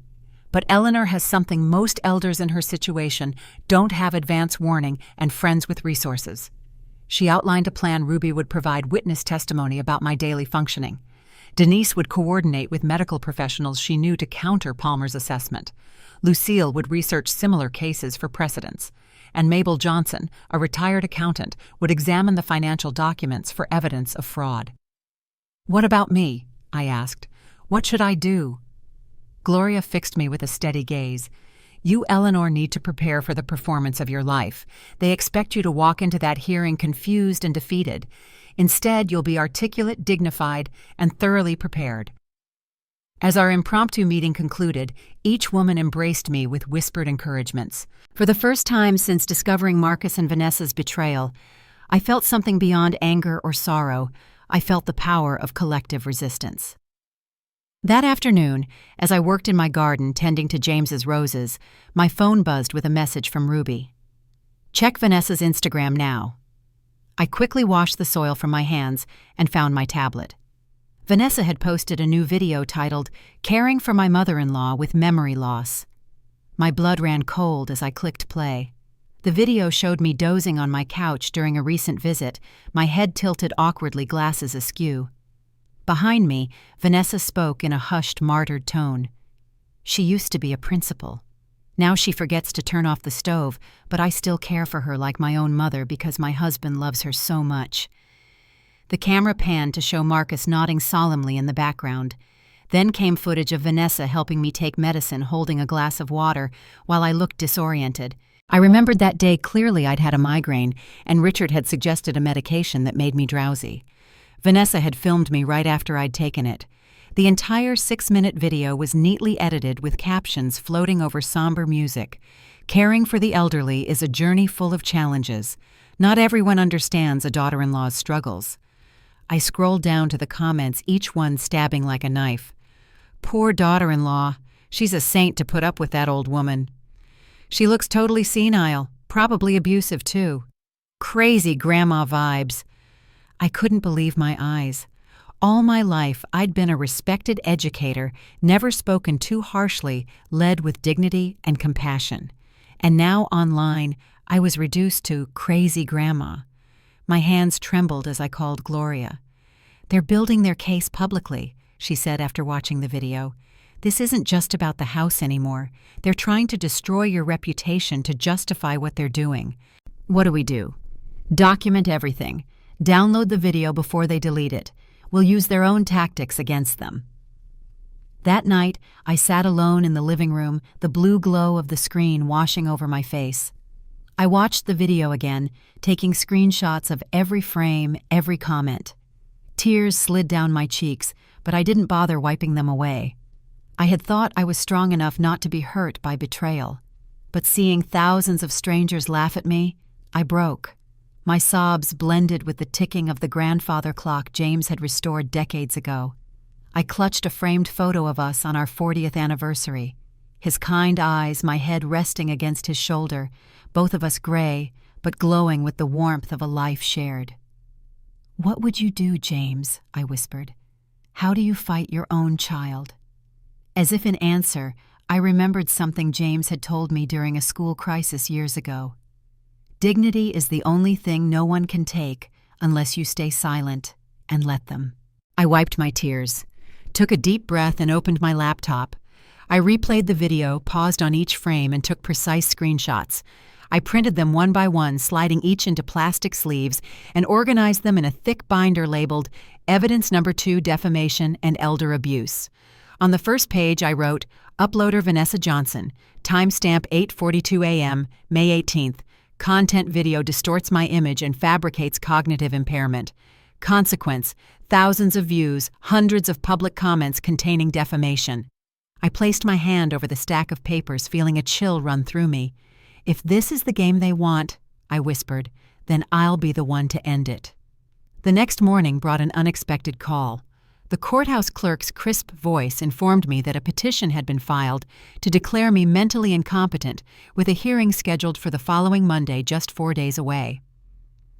"But Eleanor has something most elders in her situation don't have: advance warning and friends with resources." She outlined a plan. Ruby would provide witness testimony about my daily functioning. Denise would coordinate with medical professionals she knew to counter Palmer's assessment. Lucille would research similar cases for precedents. And Mabel Johnson, a retired accountant, would examine the financial documents for evidence of fraud. "What about me?" I asked. "What should I do?" Gloria fixed me with a steady gaze. "You, Eleanor, need to prepare for the performance of your life. They expect you to walk into that hearing confused and defeated. Instead, you'll be articulate, dignified, and thoroughly prepared." As our impromptu meeting concluded, each woman embraced me with whispered encouragements. For the first time since discovering Marcus and Vanessa's betrayal, I felt something beyond anger or sorrow. I felt the power of collective resistance. That afternoon, as I worked in my garden tending to James's roses, my phone buzzed with a message from Ruby. "Check Vanessa's Instagram now." I quickly washed the soil from my hands and found my tablet. Vanessa had posted a new video titled, "Caring for My Mother-in-Law with Memory Loss." My blood ran cold as I clicked play. The video showed me dozing on my couch during a recent visit, my head tilted awkwardly, glasses askew. Behind me, Vanessa spoke in a hushed, martyred tone. "She used to be a principal. Now she forgets to turn off the stove, but I still care for her like my own mother because my husband loves her so much." The camera panned to show Marcus nodding solemnly in the background. Then came footage of Vanessa helping me take medicine, holding a glass of water, while I looked disoriented. I remembered that day clearly. I'd had a migraine, and Richard had suggested a medication that made me drowsy. Vanessa had filmed me right after I'd taken it. The entire 6-minute video was neatly edited with captions floating over somber music. "Caring for the elderly is a journey full of challenges. Not everyone understands a daughter-in-law's struggles." I scrolled down to the comments, each one stabbing like a knife. "Poor daughter-in-law. She's a saint to put up with that old woman. She looks totally senile, probably abusive too. Crazy grandma vibes." I couldn't believe my eyes. All my life, I'd been a respected educator, never spoken too harshly, led with dignity and compassion. And now online, I was reduced to crazy grandma. My hands trembled as I called Gloria. "They're building their case publicly," she said after watching the video. "This isn't just about the house anymore. They're trying to destroy your reputation to justify what they're doing." What do? Document everything. Download the video before they delete it. We'll use their own tactics against them. That night, I sat alone in the living room, the blue glow of the screen washing over my face. I watched the video again, taking screenshots of every frame, every comment. Tears slid down my cheeks, but I didn't bother wiping them away. I had thought I was strong enough not to be hurt by betrayal, but seeing thousands of strangers laugh at me, I broke. My sobs blended with the ticking of the grandfather clock James had restored decades ago. I clutched a framed photo of us on our 40th anniversary. His kind eyes, my head resting against his shoulder, both of us gray, but glowing with the warmth of a life shared. "What would you do, James?" I whispered. "How do you fight your own child?" As if in answer, I remembered something James had told me during a school crisis years ago. Dignity is the only thing no one can take unless you stay silent and let them. I wiped my tears, took a deep breath, and opened my laptop. I replayed the video, paused on each frame, and took precise screenshots. I printed them one by one, sliding each into plastic sleeves, and organized them in a thick binder labeled Evidence Number 2 Defamation and Elder Abuse. On the first page I wrote, Uploader Vanessa Johnson, timestamp 8:42 a.m., May 18th. Content video distorts my image and fabricates cognitive impairment. Consequence, thousands of views, hundreds of public comments containing defamation. I placed my hand over the stack of papers, feeling a chill run through me. If this is the game they want, I whispered, then I'll be the one to end it. The next morning brought an unexpected call. The courthouse clerk's crisp voice informed me that a petition had been filed to declare me mentally incompetent, with a hearing scheduled for the following Monday, just 4 days away.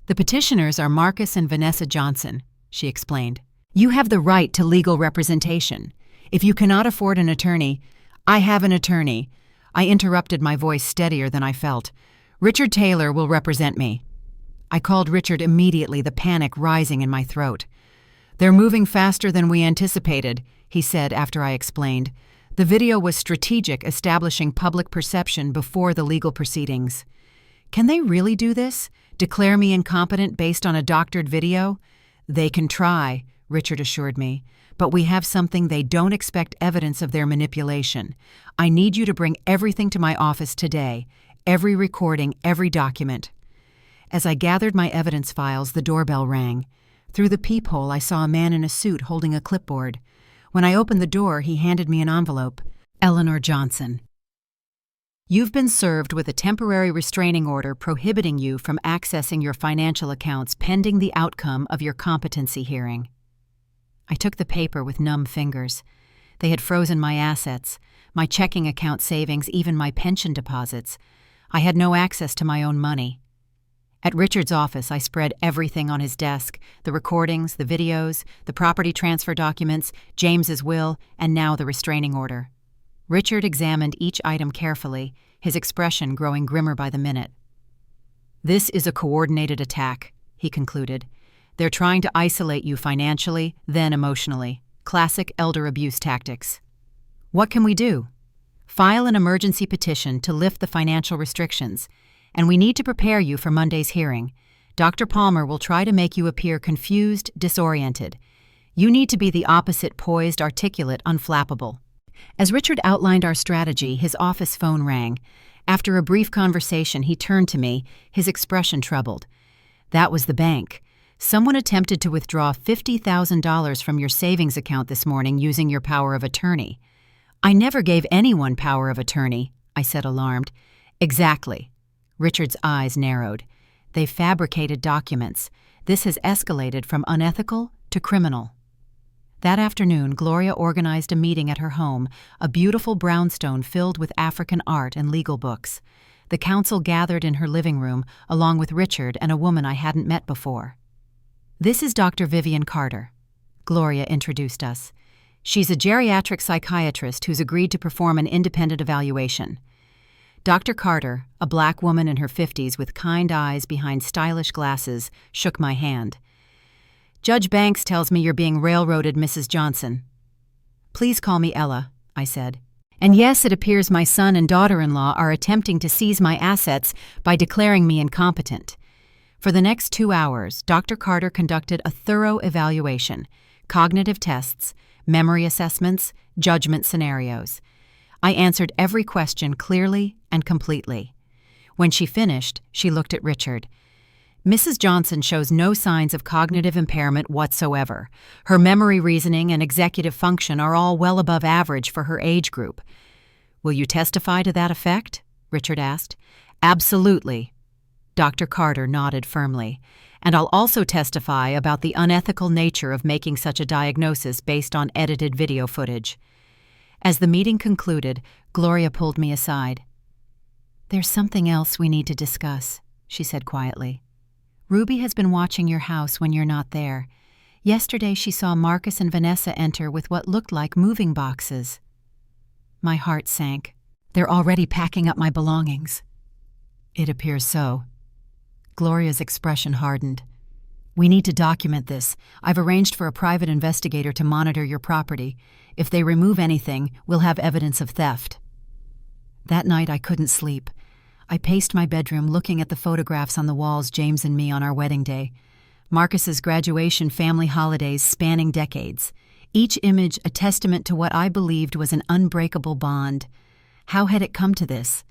"The petitioners are Marcus and Vanessa Johnson," she explained. "You have the right to legal representation. If you cannot afford an attorney—" "I have an attorney," I interrupted, my voice steadier than I felt. "Richard Taylor will represent me." I called Richard immediately, the panic rising in my throat. "They're moving faster than we anticipated," he said after I explained. The video was strategic, establishing public perception before the legal proceedings. "Can they really do this? Declare me incompetent based on a doctored video?" "They can try," Richard assured me, "but we have something they don't expect: evidence of their manipulation. I need you to bring everything to my office today, every recording, every document." As I gathered my evidence files, the doorbell rang. Through the peephole, I saw a man in a suit holding a clipboard. When I opened the door, he handed me an envelope. "Eleanor Johnson. You've been served with a temporary restraining order prohibiting you from accessing your financial accounts pending the outcome of your competency hearing." I took the paper with numb fingers. They had frozen my assets, my checking account savings, even my pension deposits. I had no access to my own money. At Richard's office, I spread everything on his desk: the recordings, the videos, the property transfer documents, James's will, and now the restraining order. Richard examined each item carefully, his expression growing grimmer by the minute. "This is a coordinated attack," he concluded. "They're trying to isolate you financially, then emotionally. Classic elder abuse tactics." "What can we do?" "File an emergency petition to lift the financial restrictions. And we need to prepare you for Monday's hearing. Dr. Palmer will try to make you appear confused, disoriented. You need to be the opposite: poised, articulate, unflappable." As Richard outlined our strategy, his office phone rang. After a brief conversation, he turned to me, his expression troubled. "That was the bank. Someone attempted to withdraw $50,000 from your savings account this morning using your power of attorney." "I never gave anyone power of attorney," I said, alarmed. "Exactly." Richard's eyes narrowed. "They fabricated documents. This has escalated from unethical to criminal." That afternoon, Gloria organized a meeting at her home, a beautiful brownstone filled with African art and legal books. The council gathered in her living room, along with Richard and a woman I hadn't met before. "This is Dr. Vivian Carter," Gloria introduced us. "She's a geriatric psychiatrist who's agreed to perform an independent evaluation." Dr. Carter, a black woman in her 50s with kind eyes behind stylish glasses, shook my hand. "Judge Banks tells me you're being railroaded, Mrs. Johnson." "Please call me Ella," I said. "And yes, it appears my son and daughter-in-law are attempting to seize my assets by declaring me incompetent." For the next 2 hours, Dr. Carter conducted a thorough evaluation: cognitive tests, memory assessments, judgment scenarios. I answered every question clearly and completely. When she finished, she looked at Richard. Mrs. Johnson shows no signs of cognitive impairment whatsoever. Her memory, reasoning, and executive function are all well above average for her age group. Will you testify to that effect? Richard asked. Absolutely. Dr. Carter nodded firmly. And I'll also testify about the unethical nature of making such a diagnosis based on edited video footage. As the meeting concluded, Gloria pulled me aside. There's something else we need to discuss, she said quietly. Ruby has been watching your house when you're not there. Yesterday she saw Marcus and Vanessa enter with what looked like moving boxes. My heart sank. They're already packing up my belongings. It appears so. Gloria's expression hardened. We need to document this. I've arranged for a private investigator to monitor your property. If they remove anything, we'll have evidence of theft. That night I couldn't sleep. I paced my bedroom looking at the photographs on the walls James and me on our wedding day. Marcus's graduation family holidays spanning decades. Each image a testament to what I believed was an unbreakable bond. How had it come to this?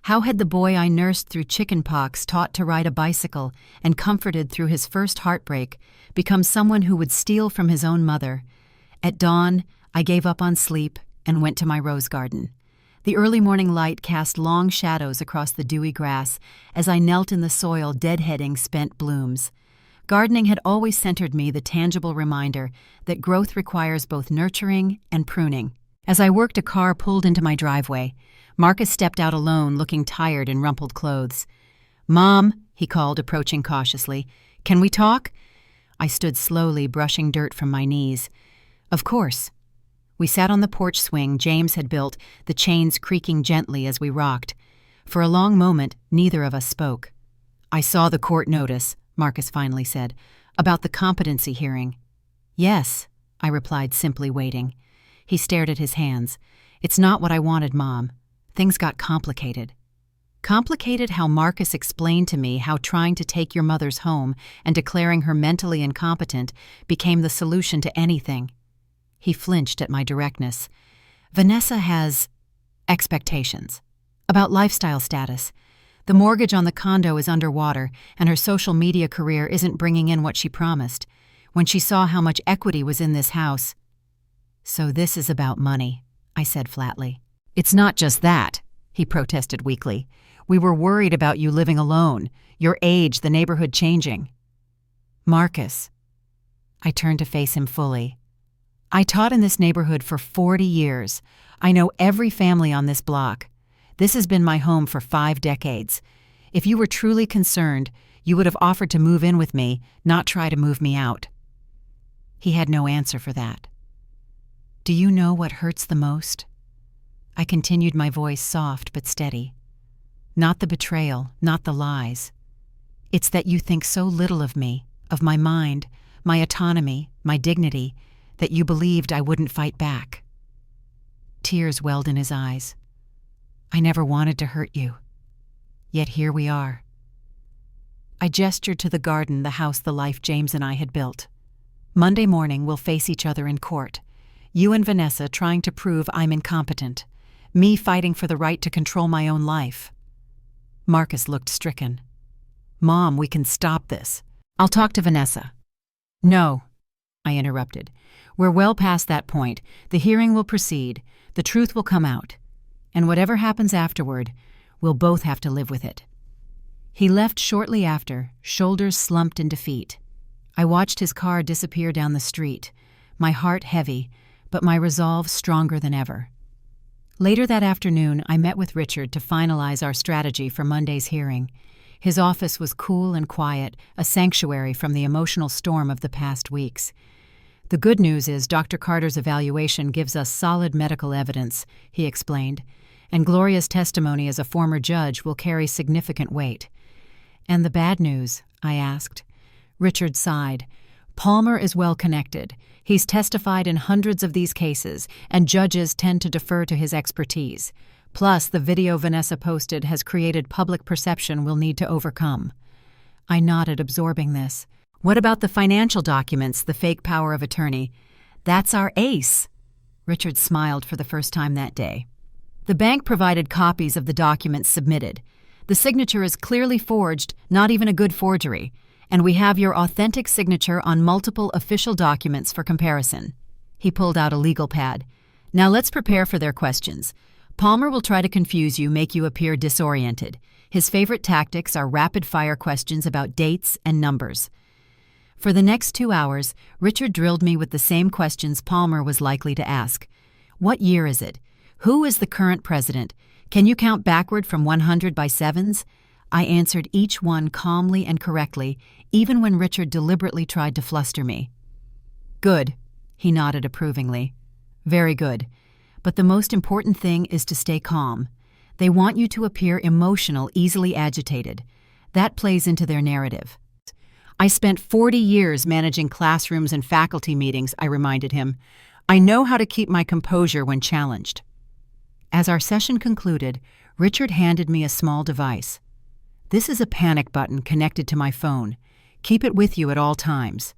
How had the boy I nursed through chickenpox, taught to ride a bicycle, and comforted through his first heartbreak, become someone who would steal from his own mother? At dawn, I gave up on sleep and went to my rose garden. The early morning light cast long shadows across the dewy grass as I knelt in the soil deadheading spent blooms. Gardening had always centered me the tangible reminder that growth requires both nurturing and pruning. As I worked, a car pulled into my driveway. Marcus stepped out alone, looking tired in rumpled clothes. "Mom," he called, approaching cautiously. "Can we talk?" I stood slowly, brushing dirt from my knees. "Of course." We sat on the porch swing James had built, the chains creaking gently as we rocked. For a long moment, neither of us spoke. "I saw the court notice," Marcus finally said, "about the competency hearing." "Yes," I replied, simply waiting. He stared at his hands. "It's not what I wanted, Mom. Things got complicated." Complicated how Marcus explained to me how trying to take your mother's home and declaring her mentally incompetent became the solution to anything. He flinched at my directness. "Vanessa has expectations about lifestyle status. The mortgage on the condo is underwater, and her social media career isn't bringing in what she promised. When she saw how much equity was in this house..." "So this is about money," I said flatly. "It's not just that," he protested weakly. "We were worried about you living alone, your age, the neighborhood changing." "Marcus." I turned to face him fully. "I taught in this neighborhood for 40 years. I know every family on this block. This has been my home for 5 decades. If you were truly concerned, you would have offered to move in with me, not try to move me out." He had no answer for that. "Do you know what hurts the most?" I continued, my voice soft but steady. "Not the betrayal, not the lies. It's that you think so little of me, of my mind, my autonomy, my dignity, that you believed I wouldn't fight back." Tears welled in his eyes. "I never wanted to hurt you. Yet here we are." I gestured to the garden, the house, the life James and I had built. "Monday morning we'll face each other in court. You and Vanessa trying to prove I'm incompetent. Me fighting for the right to control my own life." Marcus looked stricken. "Mom, we can stop this. I'll talk to Vanessa." "No," I interrupted. "We're well past that point. The hearing will proceed. The truth will come out. And whatever happens afterward, we'll both have to live with it." He left shortly after, shoulders slumped in defeat. I watched his car disappear down the street, my heart heavy, but my resolve stronger than ever. Later that afternoon, I met with Richard to finalize our strategy for Monday's hearing. His office was cool and quiet, a sanctuary from the emotional storm of the past weeks. "The good news is Dr. Carter's evaluation gives us solid medical evidence," he explained, "and Gloria's testimony as a former judge will carry significant weight." "And the bad news?" I asked. Richard sighed. "Palmer is well connected. He's testified in hundreds of these cases, and judges tend to defer to his expertise. Plus, the video Vanessa posted has created public perception we'll need to overcome." I nodded, absorbing this. "What about the financial documents, the fake power of attorney?" "That's our ace." Richard smiled for the first time that day. "The bank provided copies of the documents submitted. The signature is clearly forged, not even a good forgery, and we have your authentic signature on multiple official documents for comparison." He pulled out a legal pad. "Now let's prepare for their questions. Palmer will try to confuse you, make you appear disoriented. His favorite tactics are rapid-fire questions about dates and numbers." For the next 2 hours, Richard drilled me with the same questions Palmer was likely to ask. What year is it? Who is the current president? Can you count backward from 100 by sevens? I answered each one calmly and correctly, even when Richard deliberately tried to fluster me. "Good," he nodded approvingly. "Very good. But the most important thing is to stay calm. They want you to appear emotional, easily agitated. That plays into their narrative." "I spent 40 years managing classrooms and faculty meetings," I reminded him. "I know how to keep my composure when challenged." As our session concluded, Richard handed me a small device. "This is a panic button connected to my phone. Keep it with you at all times.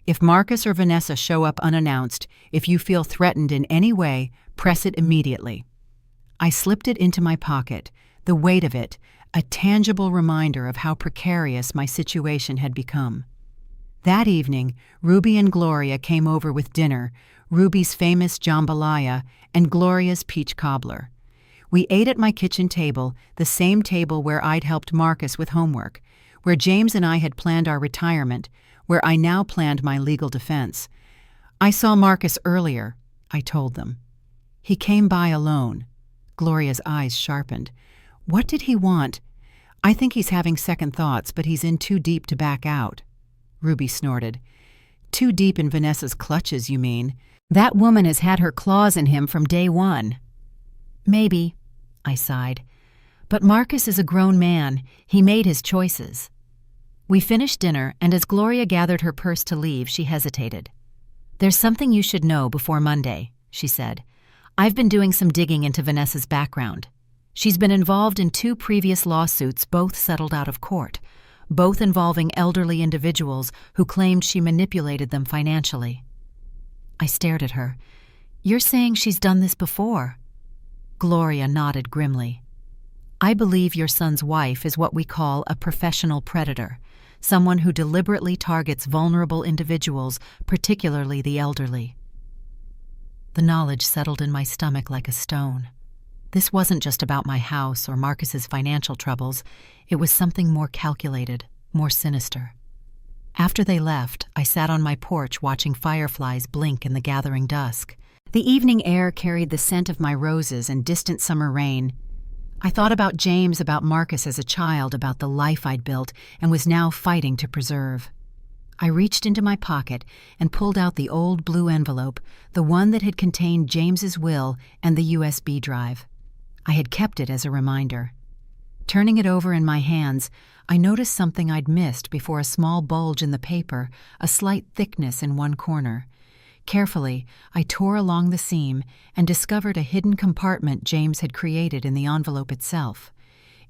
If Marcus or Vanessa show up unannounced, if you feel threatened in any way, press it immediately." I slipped it into my pocket, the weight of it, a tangible reminder of how precarious my situation had become. That evening, Ruby and Gloria came over with dinner, Ruby's famous jambalaya and Gloria's peach cobbler. We ate at my kitchen table, the same table where I'd helped Marcus with homework, where James and I had planned our retirement, where I now planned my legal defense. "I saw Marcus earlier," I told them. "He came by alone." Gloria's eyes sharpened. "What did he want?" "I think he's having second thoughts, but he's in too deep to back out." Ruby snorted. "Too deep in Vanessa's clutches, you mean? That woman has had her claws in him from day one." "Maybe," I sighed. "But Marcus is a grown man. He made his choices." We finished dinner, and as Gloria gathered her purse to leave, she hesitated. "There's something you should know before Monday," she said. "I've been doing some digging into Vanessa's background. She's been involved in 2 previous lawsuits, both settled out of court, both involving elderly individuals who claimed she manipulated them financially." I stared at her. "You're saying she's done this before?" Gloria nodded grimly. "I believe your son's wife is what we call a professional predator, someone who deliberately targets vulnerable individuals, particularly the elderly." The knowledge settled in my stomach like a stone. This wasn't just about my house or Marcus's financial troubles. It was something more calculated, more sinister. After they left, I sat on my porch watching fireflies blink in the gathering dusk. The evening air carried the scent of my roses and distant summer rain. I thought about James, about Marcus as a child, about the life I'd built and was now fighting to preserve. I reached into my pocket and pulled out the old blue envelope, the one that had contained James's will and the USB drive. I had kept it as a reminder. Turning it over in my hands, I noticed something I'd missed before: a small bulge in the paper, a slight thickness in one corner. Carefully, I tore along the seam and discovered a hidden compartment James had created in the envelope itself.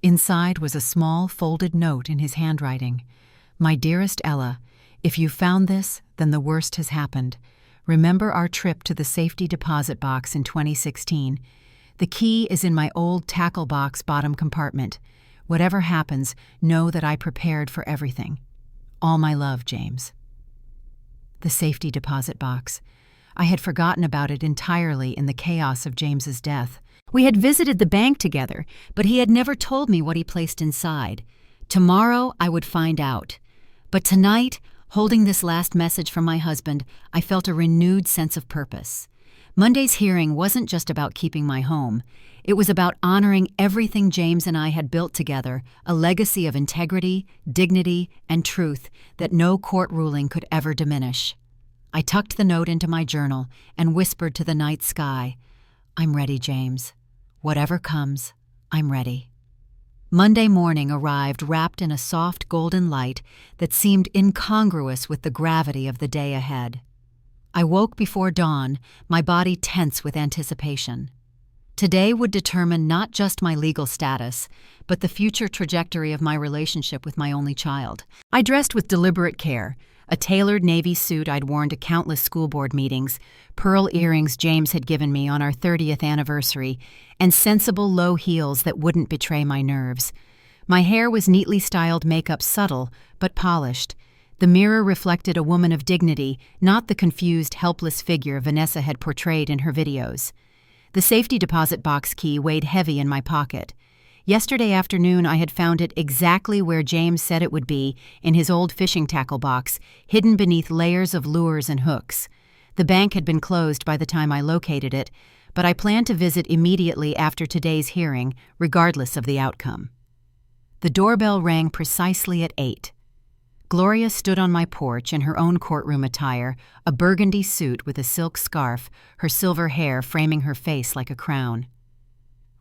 Inside was a small folded note in his handwriting. "My dearest Ella, if you found this, then the worst has happened. Remember our trip to the safety deposit box in 2016. The key is in my old tackle box bottom compartment. Whatever happens, know that I prepared for everything. All my love, James." The safety deposit box. I had forgotten about it entirely in the chaos of James's death. We had visited the bank together, but he had never told me what he placed inside. Tomorrow I would find out. But tonight, holding this last message from my husband, I felt a renewed sense of purpose. Monday's hearing wasn't just about keeping my home. It was about honoring everything James and I had built together, a legacy of integrity, dignity, and truth that no court ruling could ever diminish. I tucked the note into my journal and whispered to the night sky, "I'm ready, James. Whatever comes, I'm ready." Monday morning arrived wrapped in a soft golden light that seemed incongruous with the gravity of the day ahead. I woke before dawn, my body tense with anticipation. Today would determine not just my legal status, but the future trajectory of my relationship with my only child. I dressed with deliberate care, a tailored navy suit I'd worn to countless school board meetings, pearl earrings James had given me on our 30th anniversary, and sensible low heels that wouldn't betray my nerves. My hair was neatly styled makeup, subtle but polished. The mirror reflected a woman of dignity, not the confused, helpless figure Vanessa had portrayed in her videos. The safety deposit box key weighed heavy in my pocket. Yesterday afternoon I had found it exactly where James said it would be, in his old fishing tackle box, hidden beneath layers of lures and hooks. The bank had been closed by the time I located it, but I planned to visit immediately after today's hearing, regardless of the outcome. The doorbell rang precisely at 8. Gloria stood on my porch in her own courtroom attire, a burgundy suit with a silk scarf, her silver hair framing her face like a crown.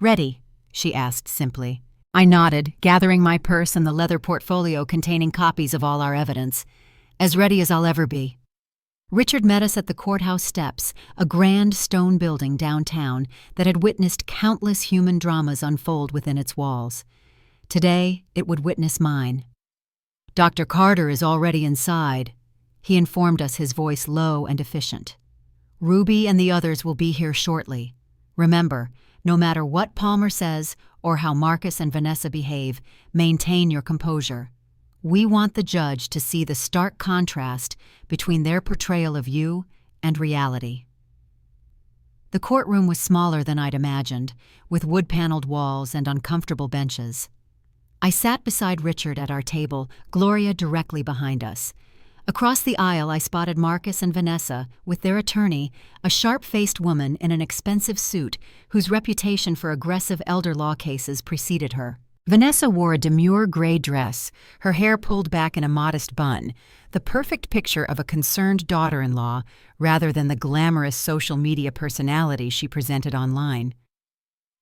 "Ready?" she asked simply. I nodded, gathering my purse and the leather portfolio containing copies of all our evidence. "As ready as I'll ever be." Richard met us at the courthouse steps, a grand stone building downtown that had witnessed countless human dramas unfold within its walls. Today, it would witness mine. "Dr. Carter is already inside," he informed us, his voice low and efficient. "Ruby and the others will be here shortly. Remember, no matter what Palmer says or how Marcus and Vanessa behave, maintain your composure. We want the judge to see the stark contrast between their portrayal of you and reality." The courtroom was smaller than I'd imagined, with wood-paneled walls and uncomfortable benches. I sat beside Richard at our table, Gloria directly behind us. Across the aisle I spotted Marcus and Vanessa, with their attorney, a sharp-faced woman in an expensive suit whose reputation for aggressive elder law cases preceded her. Vanessa wore a demure gray dress, her hair pulled back in a modest bun, the perfect picture of a concerned daughter-in-law rather than the glamorous social media personality she presented online.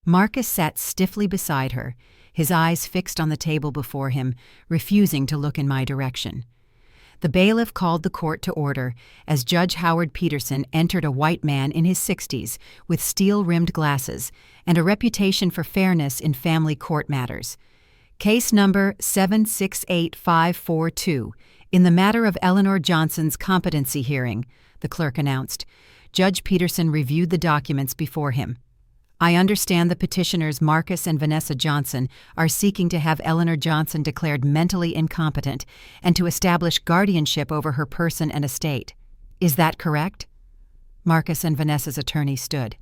Marcus sat stiffly beside her, his eyes fixed on the table before him, refusing to look in my direction. The bailiff called the court to order as Judge Howard Peterson entered, a white man in his 60s with steel-rimmed glasses and a reputation for fairness in family court matters. "Case number 768542, in the matter of Eleanor Johnson's competency hearing," the clerk announced. Judge Peterson reviewed the documents before him. "I understand the petitioners Marcus and Vanessa Johnson are seeking to have Eleanor Johnson declared mentally incompetent and to establish guardianship over her person and estate. Is that correct?" Marcus and Vanessa's attorney stood.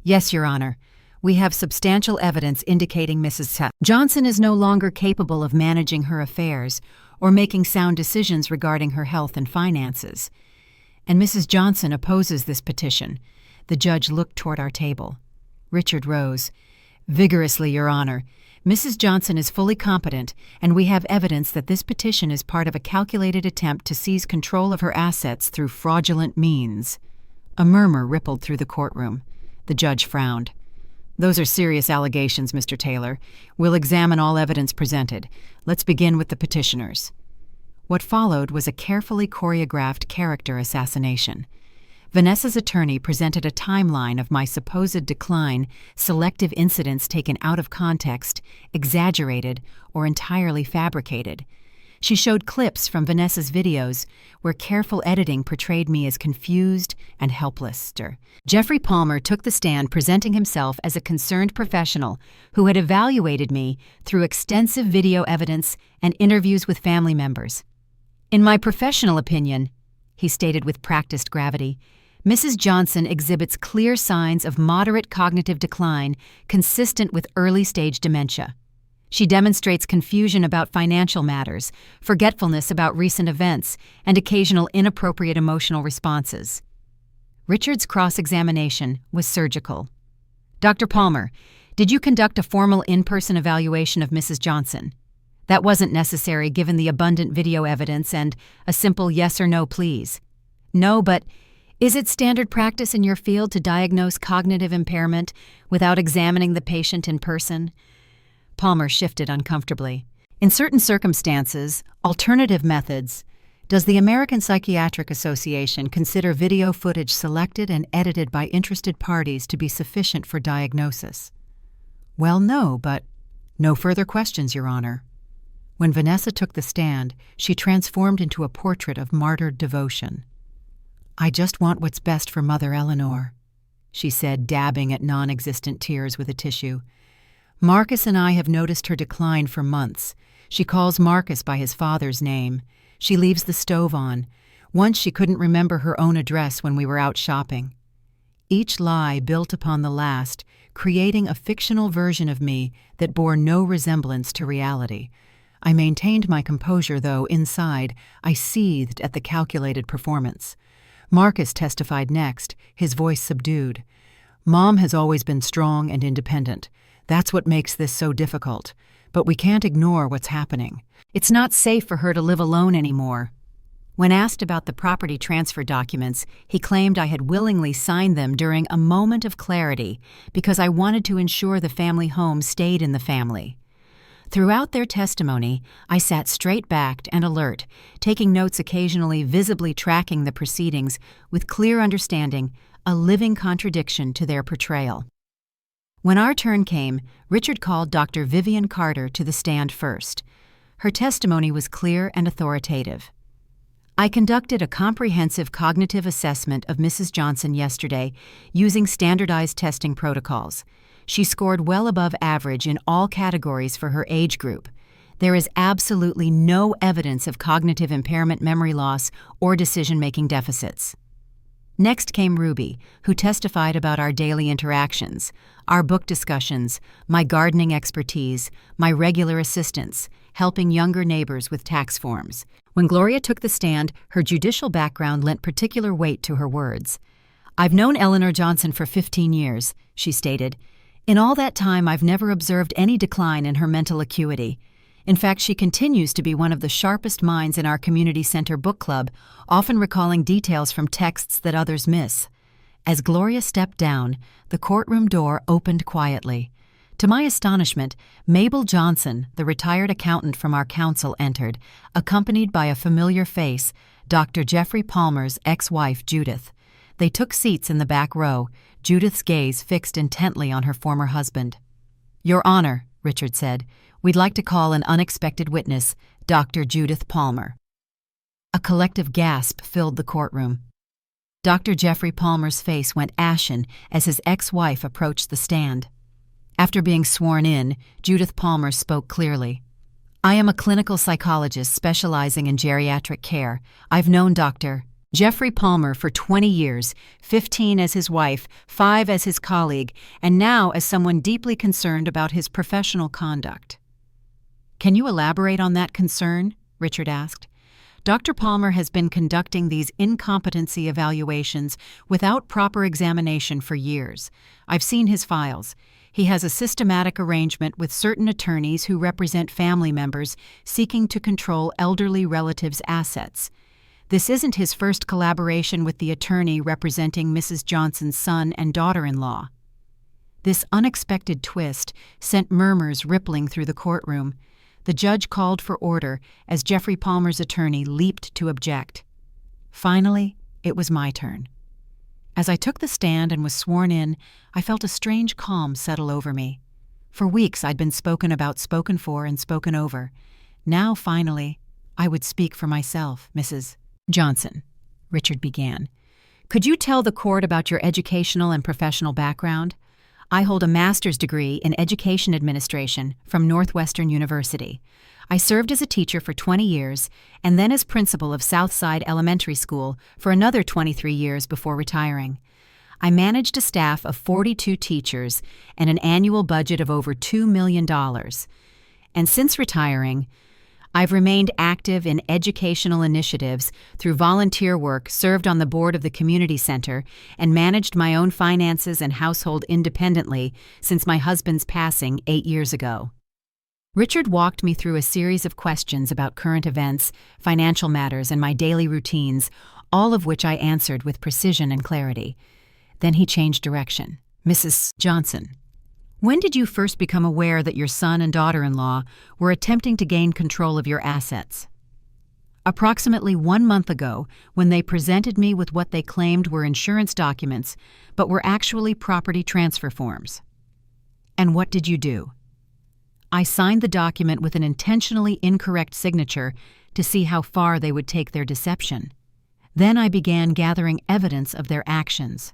"Yes, Your Honor. We have substantial evidence indicating Mrs. Johnson is no longer capable of managing her affairs or making sound decisions regarding her health and finances. And Mrs. Johnson opposes this petition." The judge looked toward our table. Richard rose. "Vigorously, Your Honor. Mrs. Johnson is fully competent, and we have evidence that this petition is part of a calculated attempt to seize control of her assets through fraudulent means." A murmur rippled through the courtroom. The judge frowned. "Those are serious allegations, Mr. Taylor. We'll examine all evidence presented. Let's begin with the petitioners." What followed was a carefully choreographed character assassination. Vanessa's attorney presented a timeline of my supposed decline, selective incidents taken out of context, exaggerated, or entirely fabricated. She showed clips from Vanessa's videos where careful editing portrayed me as confused and helpless. Jeffrey Palmer took the stand, presenting himself as a concerned professional who had evaluated me through extensive video evidence and interviews with family members. "In my professional opinion," he stated with practiced gravity, "Mrs. Johnson exhibits clear signs of moderate cognitive decline consistent with early-stage dementia. She demonstrates confusion about financial matters, forgetfulness about recent events, and occasional inappropriate emotional responses." Richard's cross-examination was surgical. "Dr. Palmer, did you conduct a formal in-person evaluation of Mrs. Johnson? That wasn't necessary given the abundant video evidence and a simple yes or no please." "No, but is it standard practice in your field to diagnose cognitive impairment without examining the patient in person?" Palmer shifted uncomfortably. "In certain circumstances, alternative methods. Does the American Psychiatric Association consider video footage selected and edited by interested parties to be sufficient for diagnosis?" "Well, no, but—" "No further questions, Your Honor." When Vanessa took the stand, she transformed into a portrait of martyred devotion. "I just want what's best for Mother Eleanor," she said, dabbing at non-existent tears with a tissue. Marcus and I have noticed her decline for months. She calls Marcus by his father's name. She leaves the stove on. Once she couldn't remember her own address when we were out shopping. Each lie built upon the last, creating a fictional version of me that bore no resemblance to reality. I maintained my composure, though inside I seethed at the calculated performance. Marcus testified next, his voice subdued. Mom has always been strong and independent. That's what makes this so difficult. But we can't ignore what's happening. It's not safe for her to live alone anymore. When asked about the property transfer documents, he claimed I had willingly signed them during a moment of clarity because I wanted to ensure the family home stayed in the family. Throughout their testimony, I sat straight-backed and alert, taking notes occasionally visibly tracking the proceedings with clear understanding, a living contradiction to their portrayal. When our turn came, Richard called Dr. Vivian Carter to the stand first. Her testimony was clear and authoritative. I conducted a comprehensive cognitive assessment of Mrs. Johnson yesterday using standardized testing protocols. She scored well above average in all categories for her age group. There is absolutely no evidence of cognitive impairment, memory loss, or decision-making deficits. Next came Ruby, who testified about our daily interactions, our book discussions, my gardening expertise, my regular assistance, helping younger neighbors with tax forms. When Gloria took the stand, her judicial background lent particular weight to her words. "I've known Eleanor Johnson for 15 years, she stated. In all that time, I've never observed any decline in her mental acuity. In fact, she continues to be one of the sharpest minds in our community center book club, often recalling details from texts that others miss." As Gloria stepped down, the courtroom door opened quietly. To my astonishment, Mabel Johnson, the retired accountant from our council, entered, accompanied by a familiar face, Dr. Jeffrey Palmer's ex-wife, Judith. They took seats in the back row, Judith's gaze fixed intently on her former husband. "Your Honor," Richard said, "we'd like to call an unexpected witness, Dr. Judith Palmer." A collective gasp filled the courtroom. Dr. Jeffrey Palmer's face went ashen as his ex-wife approached the stand. After being sworn in, Judith Palmer spoke clearly. "I am a clinical psychologist specializing in geriatric care. I've known Dr. Jeffrey Palmer for 20 years, 15 as his wife, 5 as his colleague, and now as someone deeply concerned about his professional conduct." "Can you elaborate on that concern?" Richard asked. "Dr. Palmer has been conducting these incompetency evaluations without proper examination for years. I've seen his files. He has a systematic arrangement with certain attorneys who represent family members seeking to control elderly relatives' assets. This isn't his first collaboration with the attorney representing Mrs. Johnson's son and daughter-in-law." This unexpected twist sent murmurs rippling through the courtroom. The judge called for order as Jeffrey Palmer's attorney leaped to object. Finally, it was my turn. As I took the stand and was sworn in, I felt a strange calm settle over me. For weeks I'd been spoken about, spoken for, and spoken over. Now, finally, I would speak for myself. "Mrs. Johnson," Richard began, "could you tell the court about your educational and professional background? I hold a master's degree in education administration from Northwestern University. I served as a teacher for 20 years and then as principal of Southside Elementary School for another 23 years before retiring. I managed a staff of 42 teachers and an annual budget of over $2 million. And since retiring, I've remained active in educational initiatives through volunteer work, served on the board of the community center, and managed my own finances and household independently since my husband's passing 8 years ago." Richard walked me through a series of questions about current events, financial matters, and my daily routines, all of which I answered with precision and clarity. Then he changed direction. "Mrs. Johnson, when did you first become aware that your son and daughter-in-law were attempting to gain control of your assets?" "Approximately 1 month ago, when they presented me with what they claimed were insurance documents, but were actually property transfer forms." "And what did you do?" "I signed the document with an intentionally incorrect signature to see how far they would take their deception. Then I began gathering evidence of their actions."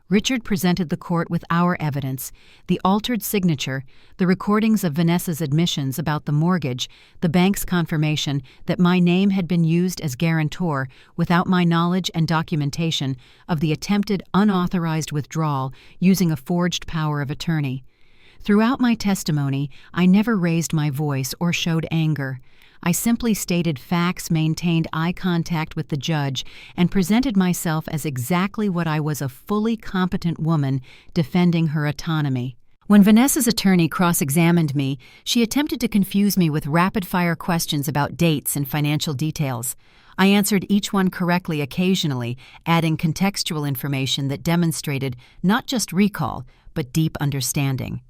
Richard presented the court with our evidence: the altered signature, the recordings of Vanessa's admissions about the mortgage, the bank's confirmation that my name had been used as guarantor without my knowledge, and documentation of the attempted unauthorized withdrawal using a forged power of attorney. Throughout my testimony, I never raised my voice or showed anger. I simply stated facts, maintained eye contact with the judge, and presented myself as exactly what I was: a fully competent woman defending her autonomy. When Vanessa's attorney cross-examined me, she attempted to confuse me with rapid-fire questions about dates and financial details. I answered each one correctly, occasionally adding contextual information that demonstrated not just recall, but deep understanding.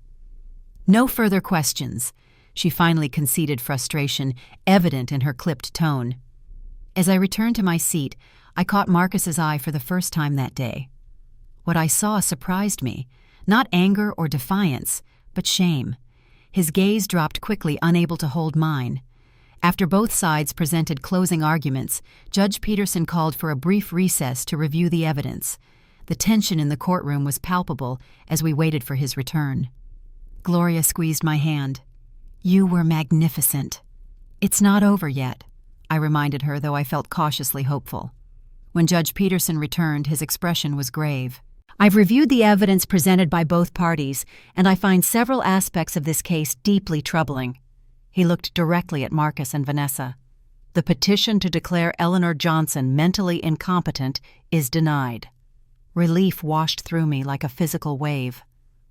"No further questions," she finally conceded, frustration evident in her clipped tone. As I returned to my seat, I caught Marcus's eye for the first time that day. What I saw surprised me, not anger or defiance, but shame. His gaze dropped quickly, unable to hold mine. After both sides presented closing arguments, Judge Peterson called for a brief recess to review the evidence. The tension in the courtroom was palpable as we waited for his return. Gloria squeezed my hand. "You were magnificent." "It's not over yet," I reminded her, though I felt cautiously hopeful. When Judge Peterson returned, his expression was grave. "I've reviewed the evidence presented by both parties, and I find several aspects of this case deeply troubling." He looked directly at Marcus and Vanessa. "The petition to declare Eleanor Johnson mentally incompetent is denied." Relief washed through me like a physical wave.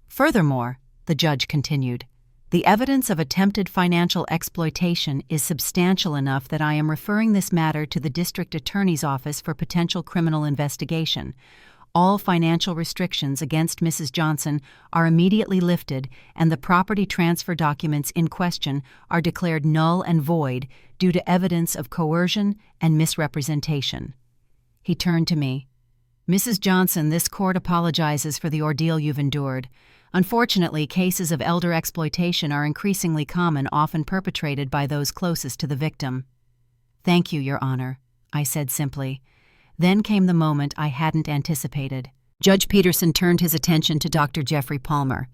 "Furthermore," the judge continued, "the evidence of attempted financial exploitation is substantial enough that I am referring this matter to the district attorney's office for potential criminal investigation. All financial restrictions against Mrs. Johnson are immediately lifted, and the property transfer documents in question are declared null and void due to evidence of coercion and misrepresentation." He turned to me. "Mrs. Johnson, this court apologizes for the ordeal you've endured. Unfortunately, cases of elder exploitation are increasingly common, often perpetrated by those closest to the victim." "Thank you, Your Honor," I said simply. Then came the moment I hadn't anticipated. Judge Peterson turned his attention to Dr. Jeffrey Palmer.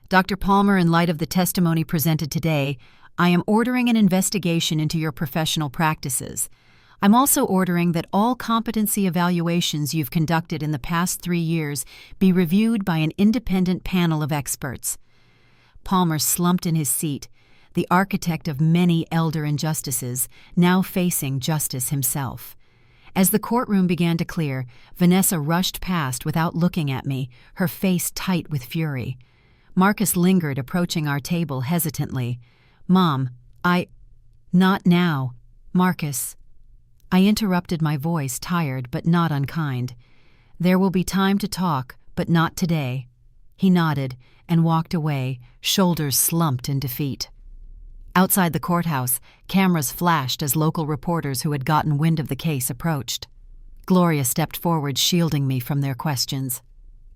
"Dr. Palmer, in light of the testimony presented today, I am ordering an investigation into your professional practices. I'm also ordering that all competency evaluations you've conducted in the past 3 years be reviewed by an independent panel of experts." Palmer slumped in his seat, the architect of many elder injustices, now facing justice himself. As the courtroom began to clear, Vanessa rushed past without looking at me, her face tight with fury. Marcus lingered, approaching our table hesitantly. "Mom, Not now, Marcus." I interrupted, my voice tired but not unkind. "There will be time to talk, but not today." He nodded and walked away, shoulders slumped in defeat. Outside the courthouse, cameras flashed as local reporters who had gotten wind of the case approached. Gloria stepped forward, shielding me from their questions.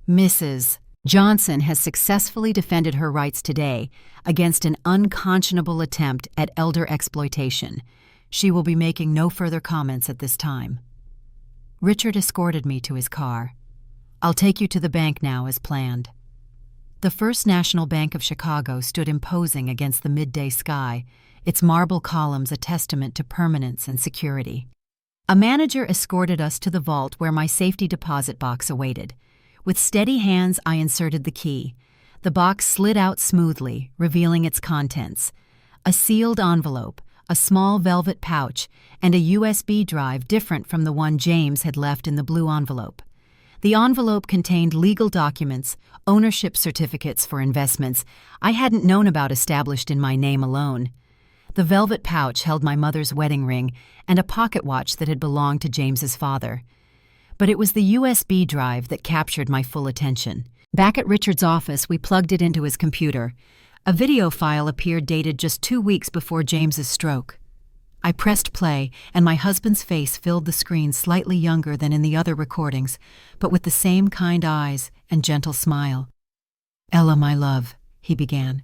"Mrs. Johnson has successfully defended her rights today against an unconscionable attempt at elder exploitation. She will be making no further comments at this time." Richard escorted me to his car. "I'll take you to the bank now as planned." The First National Bank of Chicago stood imposing against the midday sky, its marble columns a testament to permanence and security. A manager escorted us to the vault where my safety deposit box awaited. With steady hands, I inserted the key. The box slid out smoothly, revealing its contents: a sealed envelope, a small velvet pouch, and a USB drive different from the one James had left in the blue envelope. The envelope contained legal documents, ownership certificates for investments I hadn't known about established in my name alone. The velvet pouch held my mother's wedding ring and a pocket watch that had belonged to James's father. But it was the USB drive that captured my full attention. Back at Richard's office, we plugged it into his computer. A video file appeared dated just 2 weeks before James's stroke. I pressed play, and my husband's face filled the screen, slightly younger than in the other recordings, but with the same kind eyes and gentle smile. "Ella, my love," he began,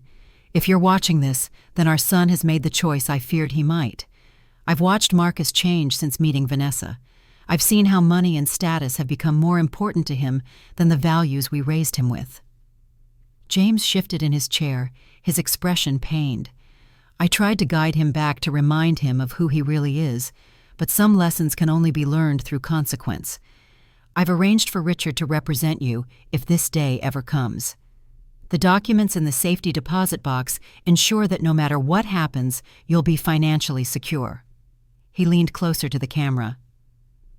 "if you're watching this, then our son has made the choice I feared he might. I've watched Marcus change since meeting Vanessa. I've seen how money and status have become more important to him than the values we raised him with." James shifted in his chair, his expression pained. I tried to guide him back to remind him of who he really is, but some lessons can only be learned through consequence. "I've arranged for Richard to represent you if this day ever comes. The documents in the safety deposit box ensure that no matter what happens, you'll be financially secure." He leaned closer to the camera.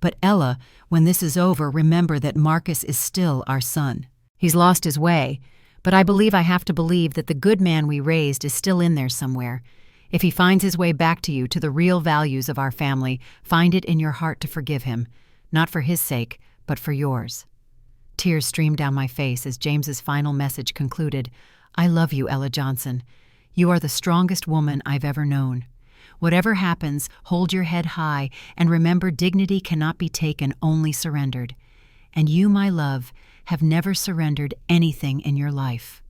"But Ella, when this is over, remember that Marcus is still our son. He's lost his way, but I believe I have to believe that the good man we raised is still in there somewhere. If he finds his way back to you, to the real values of our family, find it in your heart to forgive him, not for his sake, but for yours." Tears streamed down my face as James's final message concluded. "I love you, Ella Johnson. You are the strongest woman I've ever known. Whatever happens, hold your head high and remember dignity cannot be taken, only surrendered. And you, my love, have never surrendered anything in your life."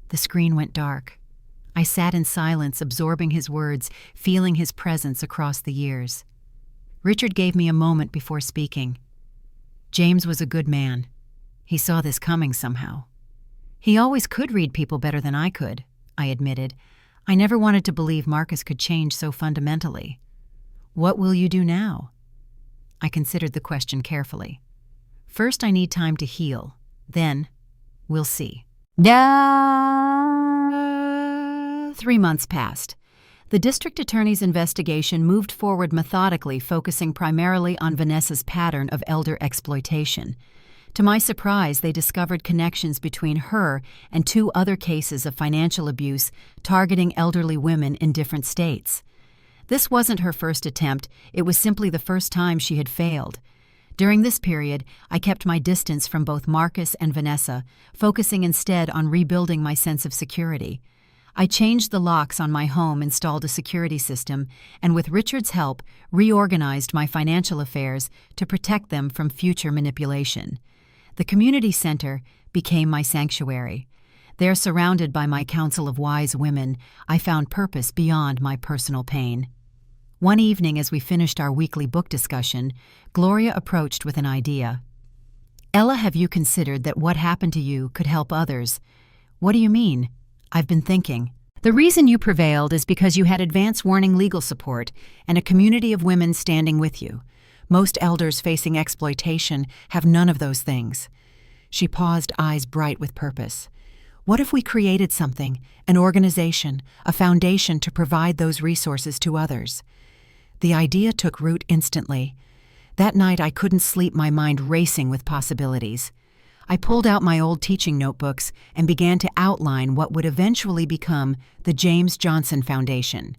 The screen went dark. I sat in silence, absorbing his words, feeling his presence across the years. Richard gave me a moment before speaking. James was a good man. He saw this coming somehow. He always could read people better than I could, I admitted. I never wanted to believe Marcus could change so fundamentally. "What will you do now?" I considered the question carefully. "First, I need time to heal. Then, we'll see." 3 months passed. The district attorney's investigation moved forward methodically, focusing primarily on Vanessa's pattern of elder exploitation. To my surprise, they discovered connections between her and 2 other cases of financial abuse targeting elderly women in different states. This wasn't her first attempt, it was simply the first time she had failed. During this period, I kept my distance from both Marcus and Vanessa, focusing instead on rebuilding my sense of security. I changed the locks on my home, installed a security system, and with Richard's help, reorganized my financial affairs to protect them from future manipulation. The community center became my sanctuary. There, surrounded by my council of wise women, I found purpose beyond my personal pain. One evening, as we finished our weekly book discussion, Gloria approached with an idea. "Ella, have you considered that what happened to you could help others?" "What do you mean?" "I've been thinking. The reason you prevailed is because you had advance warning legal support and a community of women standing with you. Most elders facing exploitation have none of those things." She paused, eyes bright with purpose. "What if we created something, an organization, a foundation to provide those resources to others?" The idea took root instantly. That night I couldn't sleep, my mind racing with possibilities. I pulled out my old teaching notebooks and began to outline what would eventually become the James Johnson Foundation.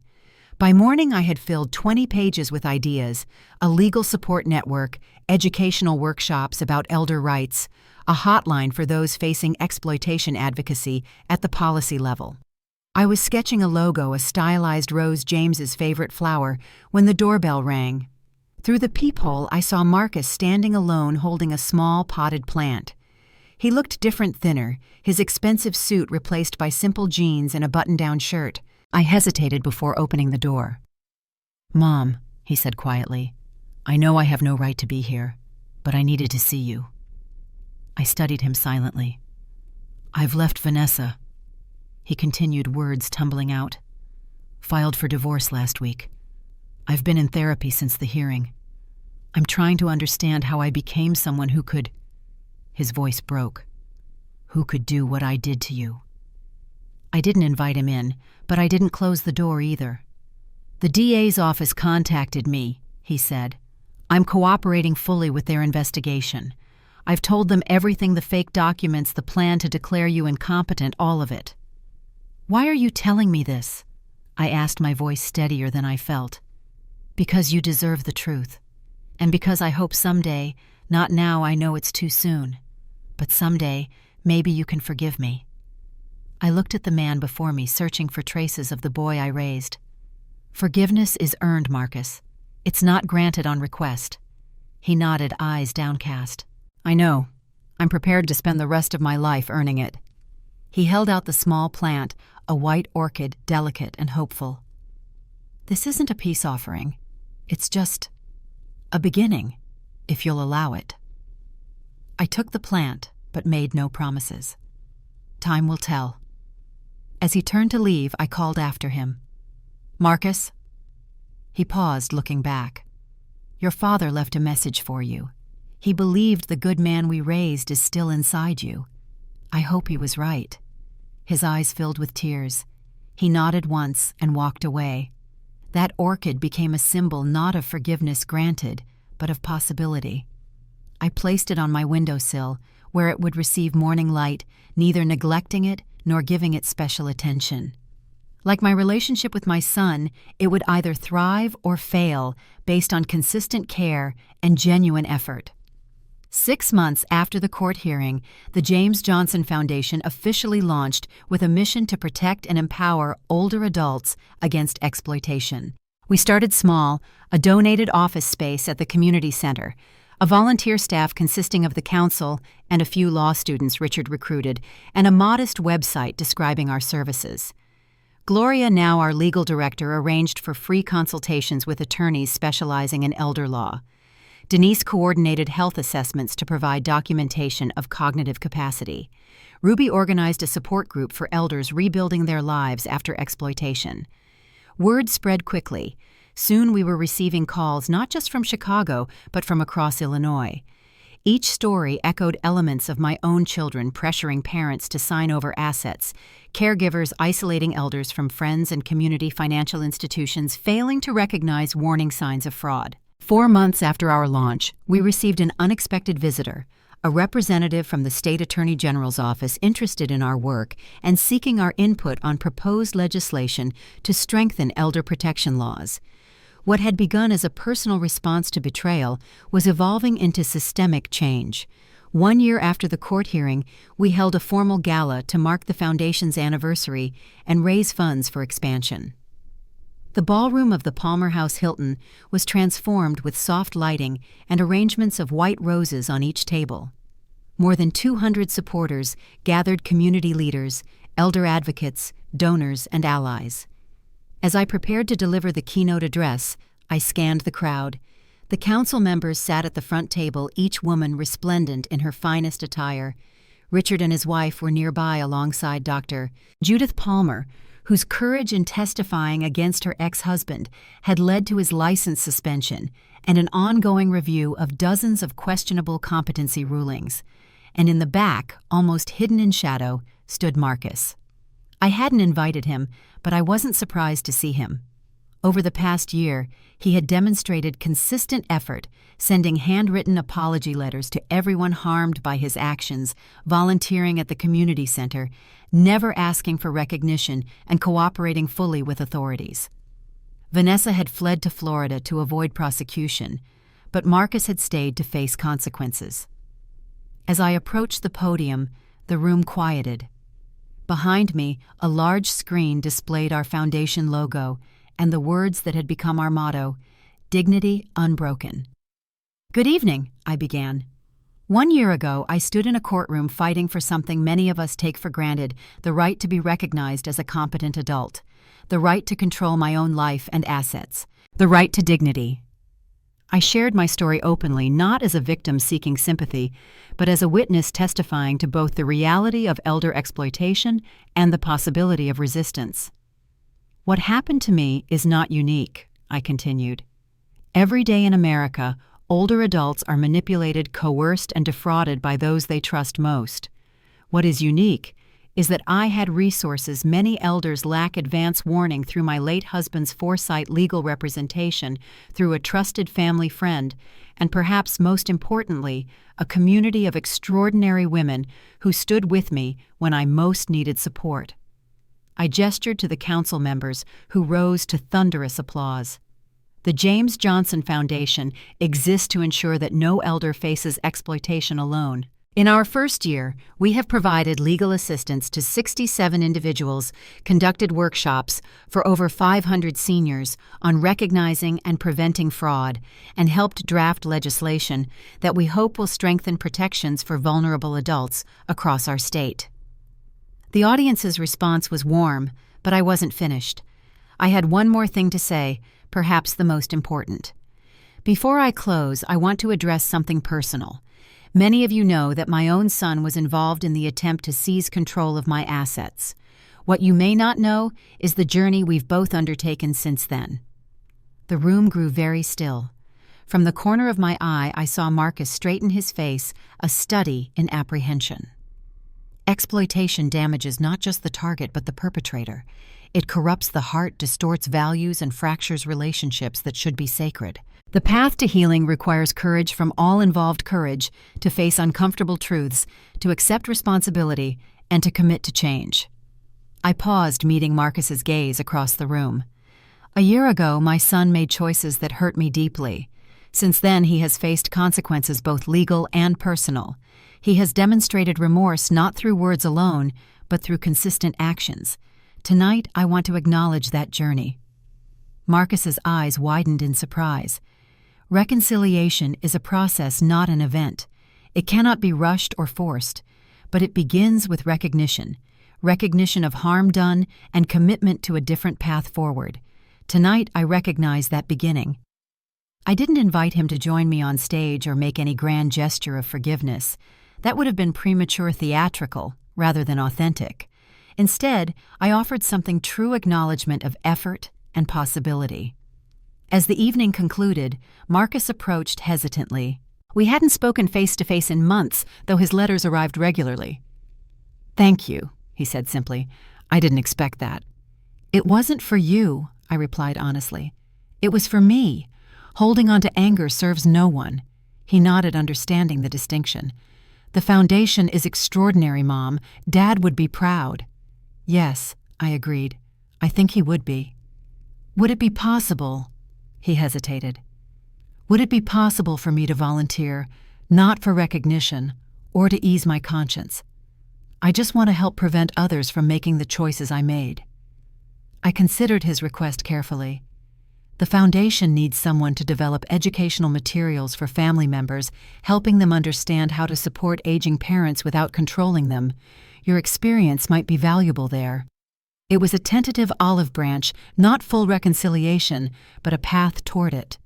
By morning, I had filled 20 pages with ideas, a legal support network, educational workshops about elder rights, a hotline for those facing exploitation advocacy at the policy level. I was sketching a logo, a stylized rose, James's favorite flower, when the doorbell rang. Through the peephole, I saw Marcus standing alone holding a small potted plant. He looked different, thinner, his expensive suit replaced by simple jeans and a button-down shirt. I hesitated before opening the door. "Mom," he said quietly, "I know I have no right to be here, but I needed to see you." I studied him silently. "I've left Vanessa," he continued, words tumbling out. "Filed for divorce last week. I've been in therapy since the hearing. I'm trying to understand how I became someone who could—" His voice broke. "Who could do what I did to you?" I didn't invite him in, but I didn't close the door either. "The DA's office contacted me," he said. "I'm cooperating fully with their investigation. I've told them everything, the fake documents, the plan to declare you incompetent, all of it." "Why are you telling me this?" I asked, my voice steadier than I felt. "Because you deserve the truth. And because I hope someday, not now, I know it's too soon, but someday, maybe you can forgive me." I looked at the man before me, searching for traces of the boy I raised. "Forgiveness is earned, Marcus. It's not granted on request." He nodded, eyes downcast. "I know. I'm prepared to spend the rest of my life earning it." He held out the small plant, a white orchid, delicate and hopeful. "This isn't a peace offering. It's just—" A beginning, if you'll allow it. I took the plant, but made no promises. Time will tell. As he turned to leave, I called after him. "Marcus?" He paused, looking back. "Your father left a message for you. He believed the good man we raised is still inside you. I hope he was right." His eyes filled with tears. He nodded once and walked away. That orchid became a symbol not of forgiveness granted, but of possibility. I placed it on my windowsill, where it would receive morning light, neither neglecting it nor giving it special attention. Like my relationship with my son, it would either thrive or fail based on consistent care and genuine effort. 6 months after the court hearing, the James Johnson Foundation officially launched with a mission to protect and empower older adults against exploitation. We started small, a donated office space at the community center, a volunteer staff consisting of the council and a few law students Richard recruited, and a modest website describing our services. Gloria, now our legal director, arranged for free consultations with attorneys specializing in elder law. Denise coordinated health assessments to provide documentation of cognitive capacity. Ruby organized a support group for elders rebuilding their lives after exploitation. Word spread quickly. Soon we were receiving calls not just from Chicago, but from across Illinois. Each story echoed elements of my own children pressuring parents to sign over assets, caregivers isolating elders from friends and community financial institutions failing to recognize warning signs of fraud. 4 months after our launch, we received an unexpected visitor, a representative from the State Attorney General's office interested in our work and seeking our input on proposed legislation to strengthen elder protection laws. What had begun as a personal response to betrayal was evolving into systemic change. 1 year after the court hearing, we held a formal gala to mark the Foundation's anniversary and raise funds for expansion. The ballroom of the Palmer House Hilton was transformed with soft lighting and arrangements of white roses on each table. More than 200 supporters gathered, community leaders, elder advocates, donors, and allies. As I prepared to deliver the keynote address, I scanned the crowd. The council members sat at the front table, each woman resplendent in her finest attire. Richard and his wife were nearby alongside Dr. Judith Palmer, whose courage in testifying against her ex-husband had led to his license suspension and an ongoing review of dozens of questionable competency rulings. And in the back, almost hidden in shadow, stood Marcus. I hadn't invited him, but I wasn't surprised to see him. Over the past year, he had demonstrated consistent effort, sending handwritten apology letters to everyone harmed by his actions, volunteering at the community center, never asking for recognition, and cooperating fully with authorities. Vanessa had fled to Florida to avoid prosecution, but Marcus had stayed to face consequences. As I approached the podium, the room quieted. Behind me, a large screen displayed our foundation logo and the words that had become our motto, "Dignity Unbroken." "Good evening," I began. 1 year ago, I stood in a courtroom fighting for something many of us take for granted, the right to be recognized as a competent adult, the right to control my own life and assets, the right to dignity. I shared my story openly, not as a victim seeking sympathy, but as a witness testifying to both the reality of elder exploitation and the possibility of resistance. "What happened to me is not unique," I continued. "Every day in America, older adults are manipulated, coerced, and defrauded by those they trust most. What is unique is that I had resources many elders lack: advance warning through my late husband's foresight, legal representation through a trusted family friend, and perhaps most importantly, a community of extraordinary women who stood with me when I most needed support." I gestured to the council members, who rose to thunderous applause. The James Johnson Foundation exists to ensure that no elder faces exploitation alone. In our first year, we have provided legal assistance to 67 individuals, conducted workshops for over 500 seniors on recognizing and preventing fraud, and helped draft legislation that we hope will strengthen protections for vulnerable adults across our state. The audience's response was warm, but I wasn't finished. I had one more thing to say, perhaps the most important. Before I close, I want to address something personal. Many of you know that my own son was involved in the attempt to seize control of my assets. What you may not know is the journey we've both undertaken since then. The room grew very still. From the corner of my eye, I saw Marcus straighten his face, a study in apprehension. Exploitation damages not just the target but the perpetrator. It corrupts the heart, distorts values, and fractures relationships that should be sacred. The path to healing requires courage from all involved, courage to face uncomfortable truths, to accept responsibility, and to commit to change. I paused, meeting Marcus's gaze across the room. A year ago, my son made choices that hurt me deeply. Since then, he has faced consequences both legal and personal. He has demonstrated remorse not through words alone, but through consistent actions. Tonight, I want to acknowledge that journey. Marcus's eyes widened in surprise. Reconciliation is a process, not an event. It cannot be rushed or forced, but it begins with recognition of harm done and commitment to a different path forward. Tonight, I recognize that beginning. I didn't invite him to join me on stage or make any grand gesture of forgiveness. That would have been premature theatrical rather than authentic. Instead, I offered something true acknowledgement of effort and possibility. As the evening concluded, Marcus approached hesitantly. We hadn't spoken face-to-face in months, though his letters arrived regularly. "Thank you," he said simply. "I didn't expect that." "It wasn't for you," I replied honestly. "It was for me. Holding on to anger serves no one." He nodded, understanding the distinction. "The foundation is extraordinary, Mom. Dad would be proud." "Yes," I agreed. "I think he would be." "Would it be possible?" He hesitated. "Would it be possible for me to volunteer, not for recognition or to ease my conscience? I just want to help prevent others from making the choices I made." I considered his request carefully. The foundation needs someone to develop educational materials for family members, helping them understand how to support aging parents without controlling them. Your experience might be valuable there. It was a tentative olive branch, not full reconciliation, but a path toward it.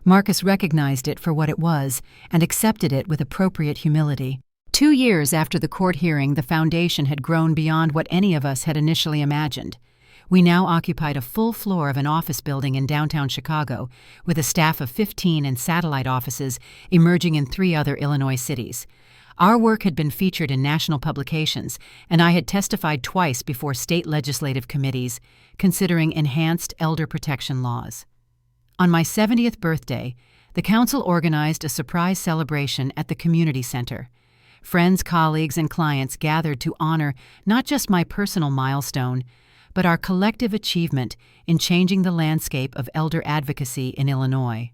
Marcus recognized it for what it was and accepted it with appropriate humility. 2 years after the court hearing, the foundation had grown beyond what any of us had initially imagined. We now occupied a full floor of an office building in downtown Chicago, with a staff of 15 and satellite offices emerging in 3 other Illinois cities. Our work had been featured in national publications, and I had testified twice before state legislative committees, considering enhanced elder protection laws. On my 70th birthday, the council organized a surprise celebration at the community center. Friends, colleagues, and clients gathered to honor not just my personal milestone, but our collective achievement in changing the landscape of elder advocacy in Illinois.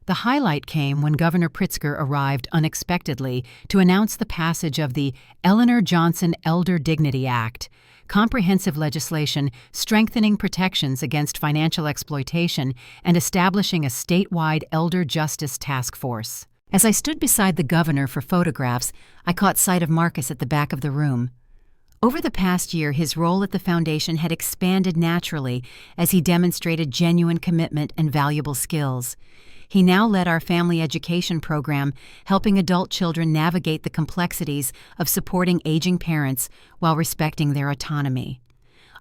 The highlight came when Governor Pritzker arrived unexpectedly to announce the passage of the Eleanor Johnson Elder Dignity Act, comprehensive legislation strengthening protections against financial exploitation and establishing a statewide elder justice task force. As I stood beside the governor for photographs, I caught sight of Marcus at the back of the room. Over the past year, his role at the foundation had expanded naturally as he demonstrated genuine commitment and valuable skills. He now led our family education program, helping adult children navigate the complexities of supporting aging parents while respecting their autonomy.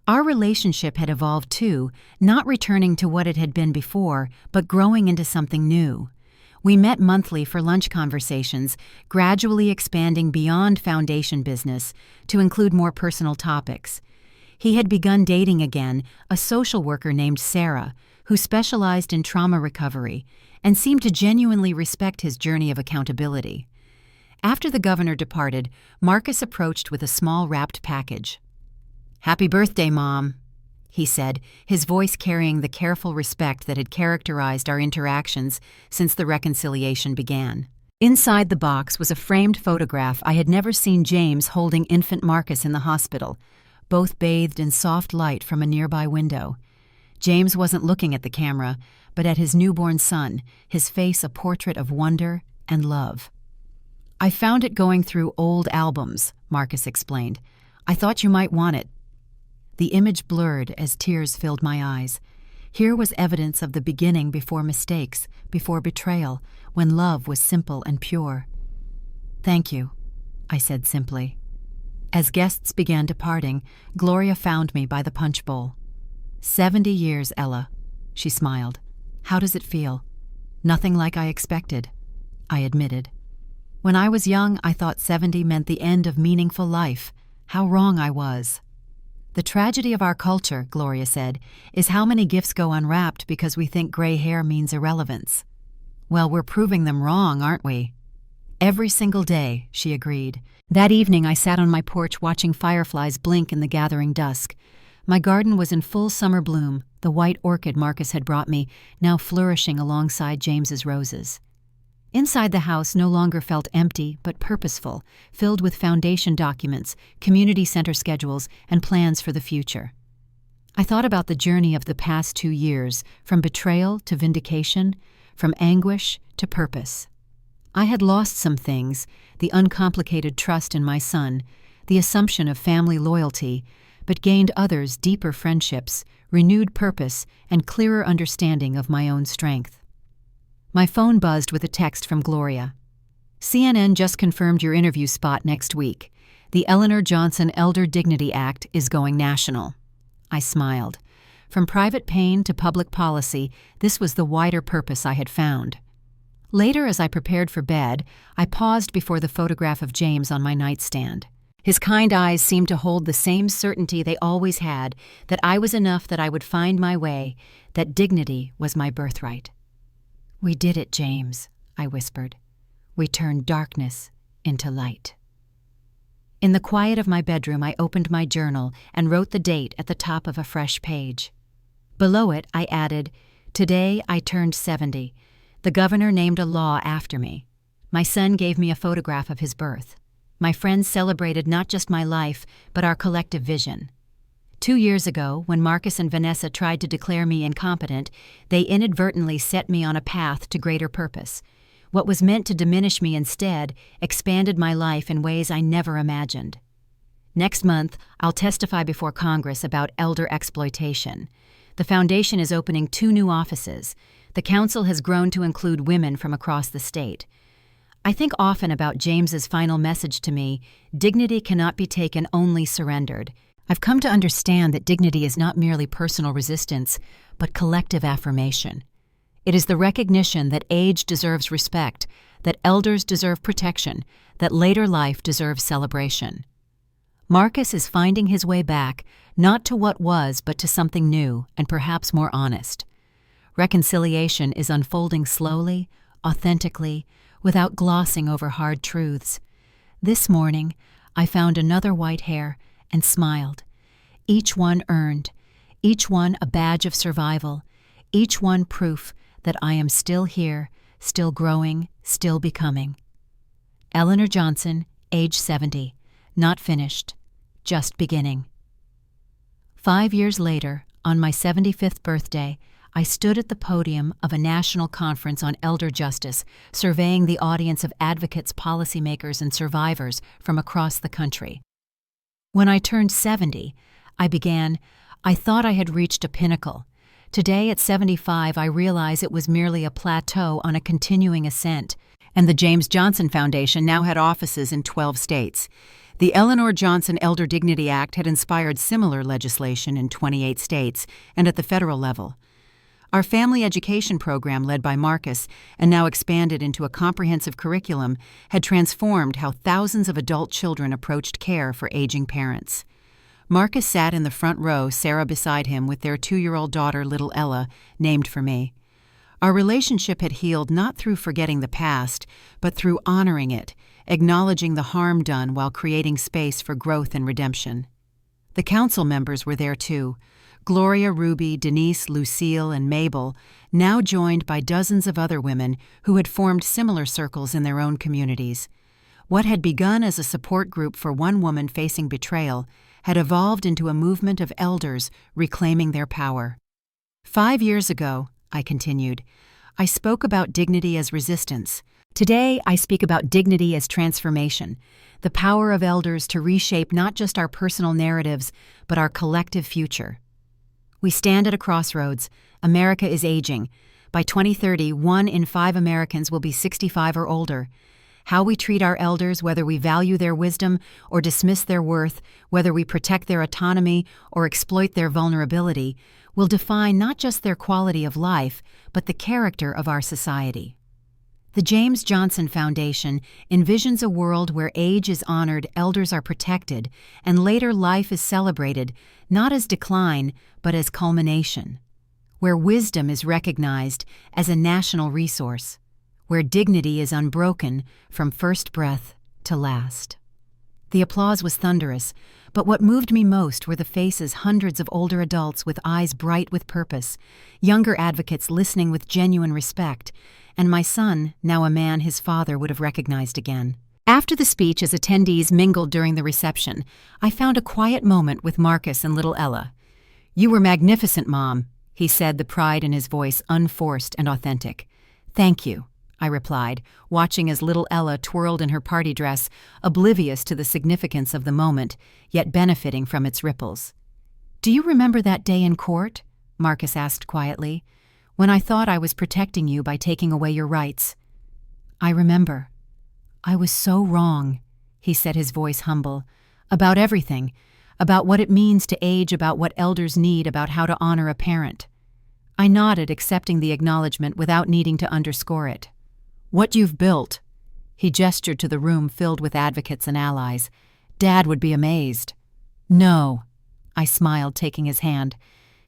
Our relationship had evolved too, not returning to what it had been before, but growing into something new. We met monthly for lunch conversations, gradually expanding beyond foundation business to include more personal topics. He had begun dating again a social worker named Sarah, who specialized in trauma recovery and seemed to genuinely respect his journey of accountability. After the governor departed, Marcus approached with a small wrapped package. "Happy birthday, Mom," he said, his voice carrying the careful respect that had characterized our interactions since the reconciliation began. Inside the box was a framed photograph I had never seen James holding infant Marcus in the hospital, both bathed in soft light from a nearby window. James wasn't looking at the camera, but at his newborn son, his face a portrait of wonder and love. "I found it going through old albums," Marcus explained. "I thought you might want it." The image blurred as tears filled my eyes. Here was evidence of the beginning before mistakes, before betrayal, when love was simple and pure. "Thank you," I said simply. As guests began departing, Gloria found me by the punch bowl. 70 years, Ella," she smiled. "How does it feel?" "Nothing like I expected," I admitted. "When I was young, I thought 70 meant the end of meaningful life. How wrong I was." "The tragedy of our culture," Gloria said, "is how many gifts go unwrapped because we think gray hair means irrelevance." "Well, we're proving them wrong, aren't we?" "Every single day," she agreed. That evening I sat on my porch watching fireflies blink in the gathering dusk. My garden was in full summer bloom, the white orchid Marcus had brought me, now flourishing alongside James's roses. Inside the house no longer felt empty, but purposeful, filled with foundation documents, community center schedules, and plans for the future. I thought about the journey of the past 2 years, from betrayal to vindication, from anguish to purpose. I had lost some things, the uncomplicated trust in my son, the assumption of family loyalty, but gained others, deeper friendships, renewed purpose, and clearer understanding of my own strength. My phone buzzed with a text from Gloria. "CNN just confirmed your interview spot next week. The Eleanor Johnson Elder Dignity Act is going national." I smiled. From private pain to public policy, this was the wider purpose I had found. Later, as I prepared for bed, I paused before the photograph of James on my nightstand. His kind eyes seemed to hold the same certainty they always had, that I was enough, that I would find my way, that dignity was my birthright. "We did it, James," I whispered. "We turned darkness into light." In the quiet of my bedroom, I opened my journal and wrote the date at the top of a fresh page. Below it, I added, "Today I turned 70. The governor named a law after me. My son gave me a photograph of his birth. My friends celebrated not just my life, but our collective vision. 2 years ago, when Marcus and Vanessa tried to declare me incompetent, they inadvertently set me on a path to greater purpose. What was meant to diminish me instead expanded my life in ways I never imagined. Next month, I'll testify before Congress about elder exploitation. The foundation is opening 2 new offices. The council has grown to include women from across the state. I think often about James's final message to me: dignity cannot be taken, only surrendered. I've come to understand that dignity is not merely personal resistance, but collective affirmation. It is the recognition that age deserves respect, that elders deserve protection, that later life deserves celebration. Marcus is finding his way back, not to what was, but to something new and perhaps more honest. Reconciliation is unfolding slowly, authentically, without glossing over hard truths. This morning, I found another white hair and smiled. Each one earned, each one a badge of survival, each one proof that I am still here, still growing, still becoming. Eleanor Johnson, age 70, not finished, just beginning. 5 years later, on my 75th birthday, I stood at the podium of a national conference on elder justice, surveying the audience of advocates, policymakers, and survivors from across the country. When I turned 70, I began, "I thought I had reached a pinnacle. Today at 75, I realize it was merely a plateau on a continuing ascent." And the James Johnson Foundation now had offices in 12 states. The Eleanor Johnson Elder Dignity Act had inspired similar legislation in 28 states and at the federal level. Our family education program, led by Marcus and now expanded into a comprehensive curriculum, had transformed how thousands of adult children approached care for aging parents. Marcus sat in the front row, Sarah beside him, with their 2-year-old daughter, little Ella, named for me. Our relationship had healed not through forgetting the past, but through honoring it, acknowledging the harm done while creating space for growth and redemption. The council members were there too. Gloria, Ruby, Denise, Lucille, and Mabel, now joined by dozens of other women who had formed similar circles in their own communities. What had begun as a support group for one woman facing betrayal had evolved into a movement of elders reclaiming their power. 5 years ago, I continued, I spoke about dignity as resistance. Today, I speak about dignity as transformation, the power of elders to reshape not just our personal narratives, but our collective future. We stand at a crossroads. America is aging. By 2030, 1 in 5 Americans will be 65 or older. How we treat our elders, whether we value their wisdom or dismiss their worth, whether we protect their autonomy or exploit their vulnerability, will define not just their quality of life, but the character of our society. The James Johnson Foundation envisions a world where age is honored, elders are protected, and later life is celebrated, not as decline, but as culmination. Where wisdom is recognized as a national resource. Where dignity is unbroken from first breath to last. The applause was thunderous, but what moved me most were the faces hundreds of older adults with eyes bright with purpose, younger advocates listening with genuine respect, and my son, now a man his father would have recognized again. After the speech, as attendees mingled during the reception, I found a quiet moment with Marcus and little Ella. "You were magnificent, Mom," he said, the pride in his voice unforced and authentic. "Thank you," I replied, watching as little Ella twirled in her party dress, oblivious to the significance of the moment, yet benefiting from its ripples. "Do you remember that day in court?" Marcus asked quietly, "when I thought I was protecting you by taking away your rights?" "I remember. I was so wrong," he said, his voice humble, "about everything, about what it means to age, about what elders need, about how to honor a parent." I nodded, accepting the acknowledgement without needing to underscore it. "What you've built," he gestured to the room filled with advocates and allies. "Dad would be amazed." "No," I smiled, taking his hand.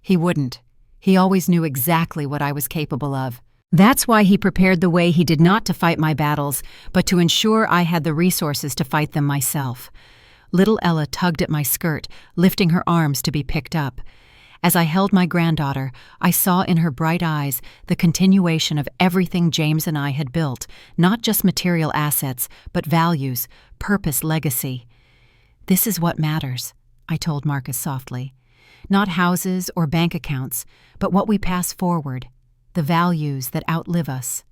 "He wouldn't. He always knew exactly what I was capable of. That's why he prepared the way he did, not to fight my battles, but to ensure I had the resources to fight them myself." Little Ella tugged at my skirt, lifting her arms to be picked up. As I held my granddaughter, I saw in her bright eyes the continuation of everything James and I had built, not just material assets, but values, purpose, legacy. "This is what matters," I told Marcus softly. "Not houses or bank accounts, but what we pass forward, the values that outlive us."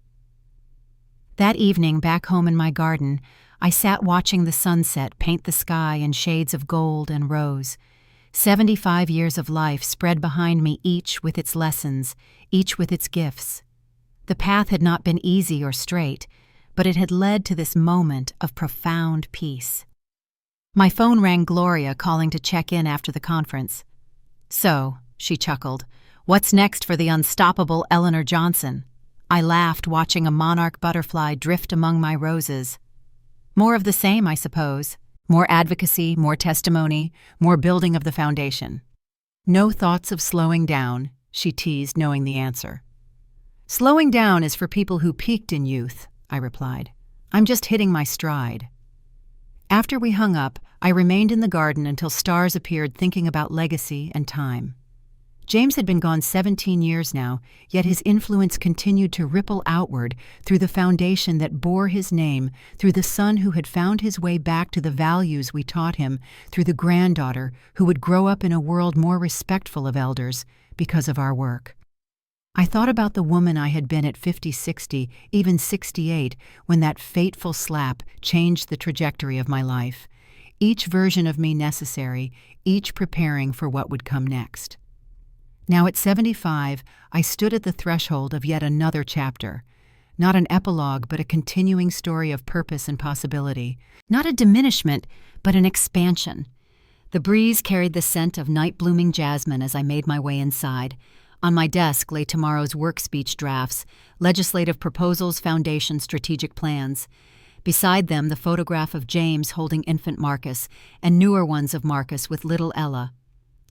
That evening, back home in my garden, I sat watching the sunset paint the sky in shades of gold and rose. 75 years of life spread behind me, each with its lessons, each with its gifts. The path had not been easy or straight, but it had led to this moment of profound peace. My phone rang, Gloria calling to check in after the conference. "So," she chuckled, "what's next for the unstoppable Eleanor Johnson?" I laughed, watching a monarch butterfly drift among my roses. "More of the same, I suppose. More advocacy, more testimony, more building of the foundation." "No thoughts of slowing down," she teased, knowing the answer. "Slowing down is for people who peaked in youth," I replied. "I'm just hitting my stride." After we hung up, I remained in the garden until stars appeared, thinking about legacy and time. James had been gone 17 years now, yet his influence continued to ripple outward through the foundation that bore his name, through the son who had found his way back to the values we taught him, through the granddaughter who would grow up in a world more respectful of elders because of our work. I thought about the woman I had been at 50, 60, even 68, when that fateful slap changed the trajectory of my life. Each version of me necessary, each preparing for what would come next. Now at 75, I stood at the threshold of yet another chapter. Not an epilogue, but a continuing story of purpose and possibility. Not a diminishment, but an expansion. The breeze carried the scent of night-blooming jasmine as I made my way inside. On my desk lay tomorrow's work speech drafts, legislative proposals, foundation strategic plans. Beside them, the photograph of James holding infant Marcus, and newer ones of Marcus with little Ella.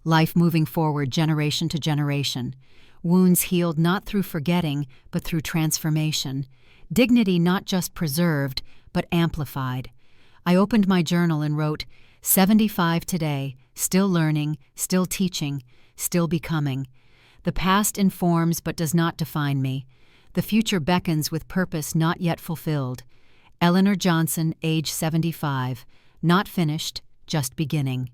Life moving forward generation to generation. Wounds healed not through forgetting, but through transformation. Dignity not just preserved, but amplified. I opened my journal and wrote, 75 today, still learning, still teaching, still becoming. The past informs but does not define me. The future beckons with purpose not yet fulfilled. Eleanor Johnson, age 75. Not finished, just beginning.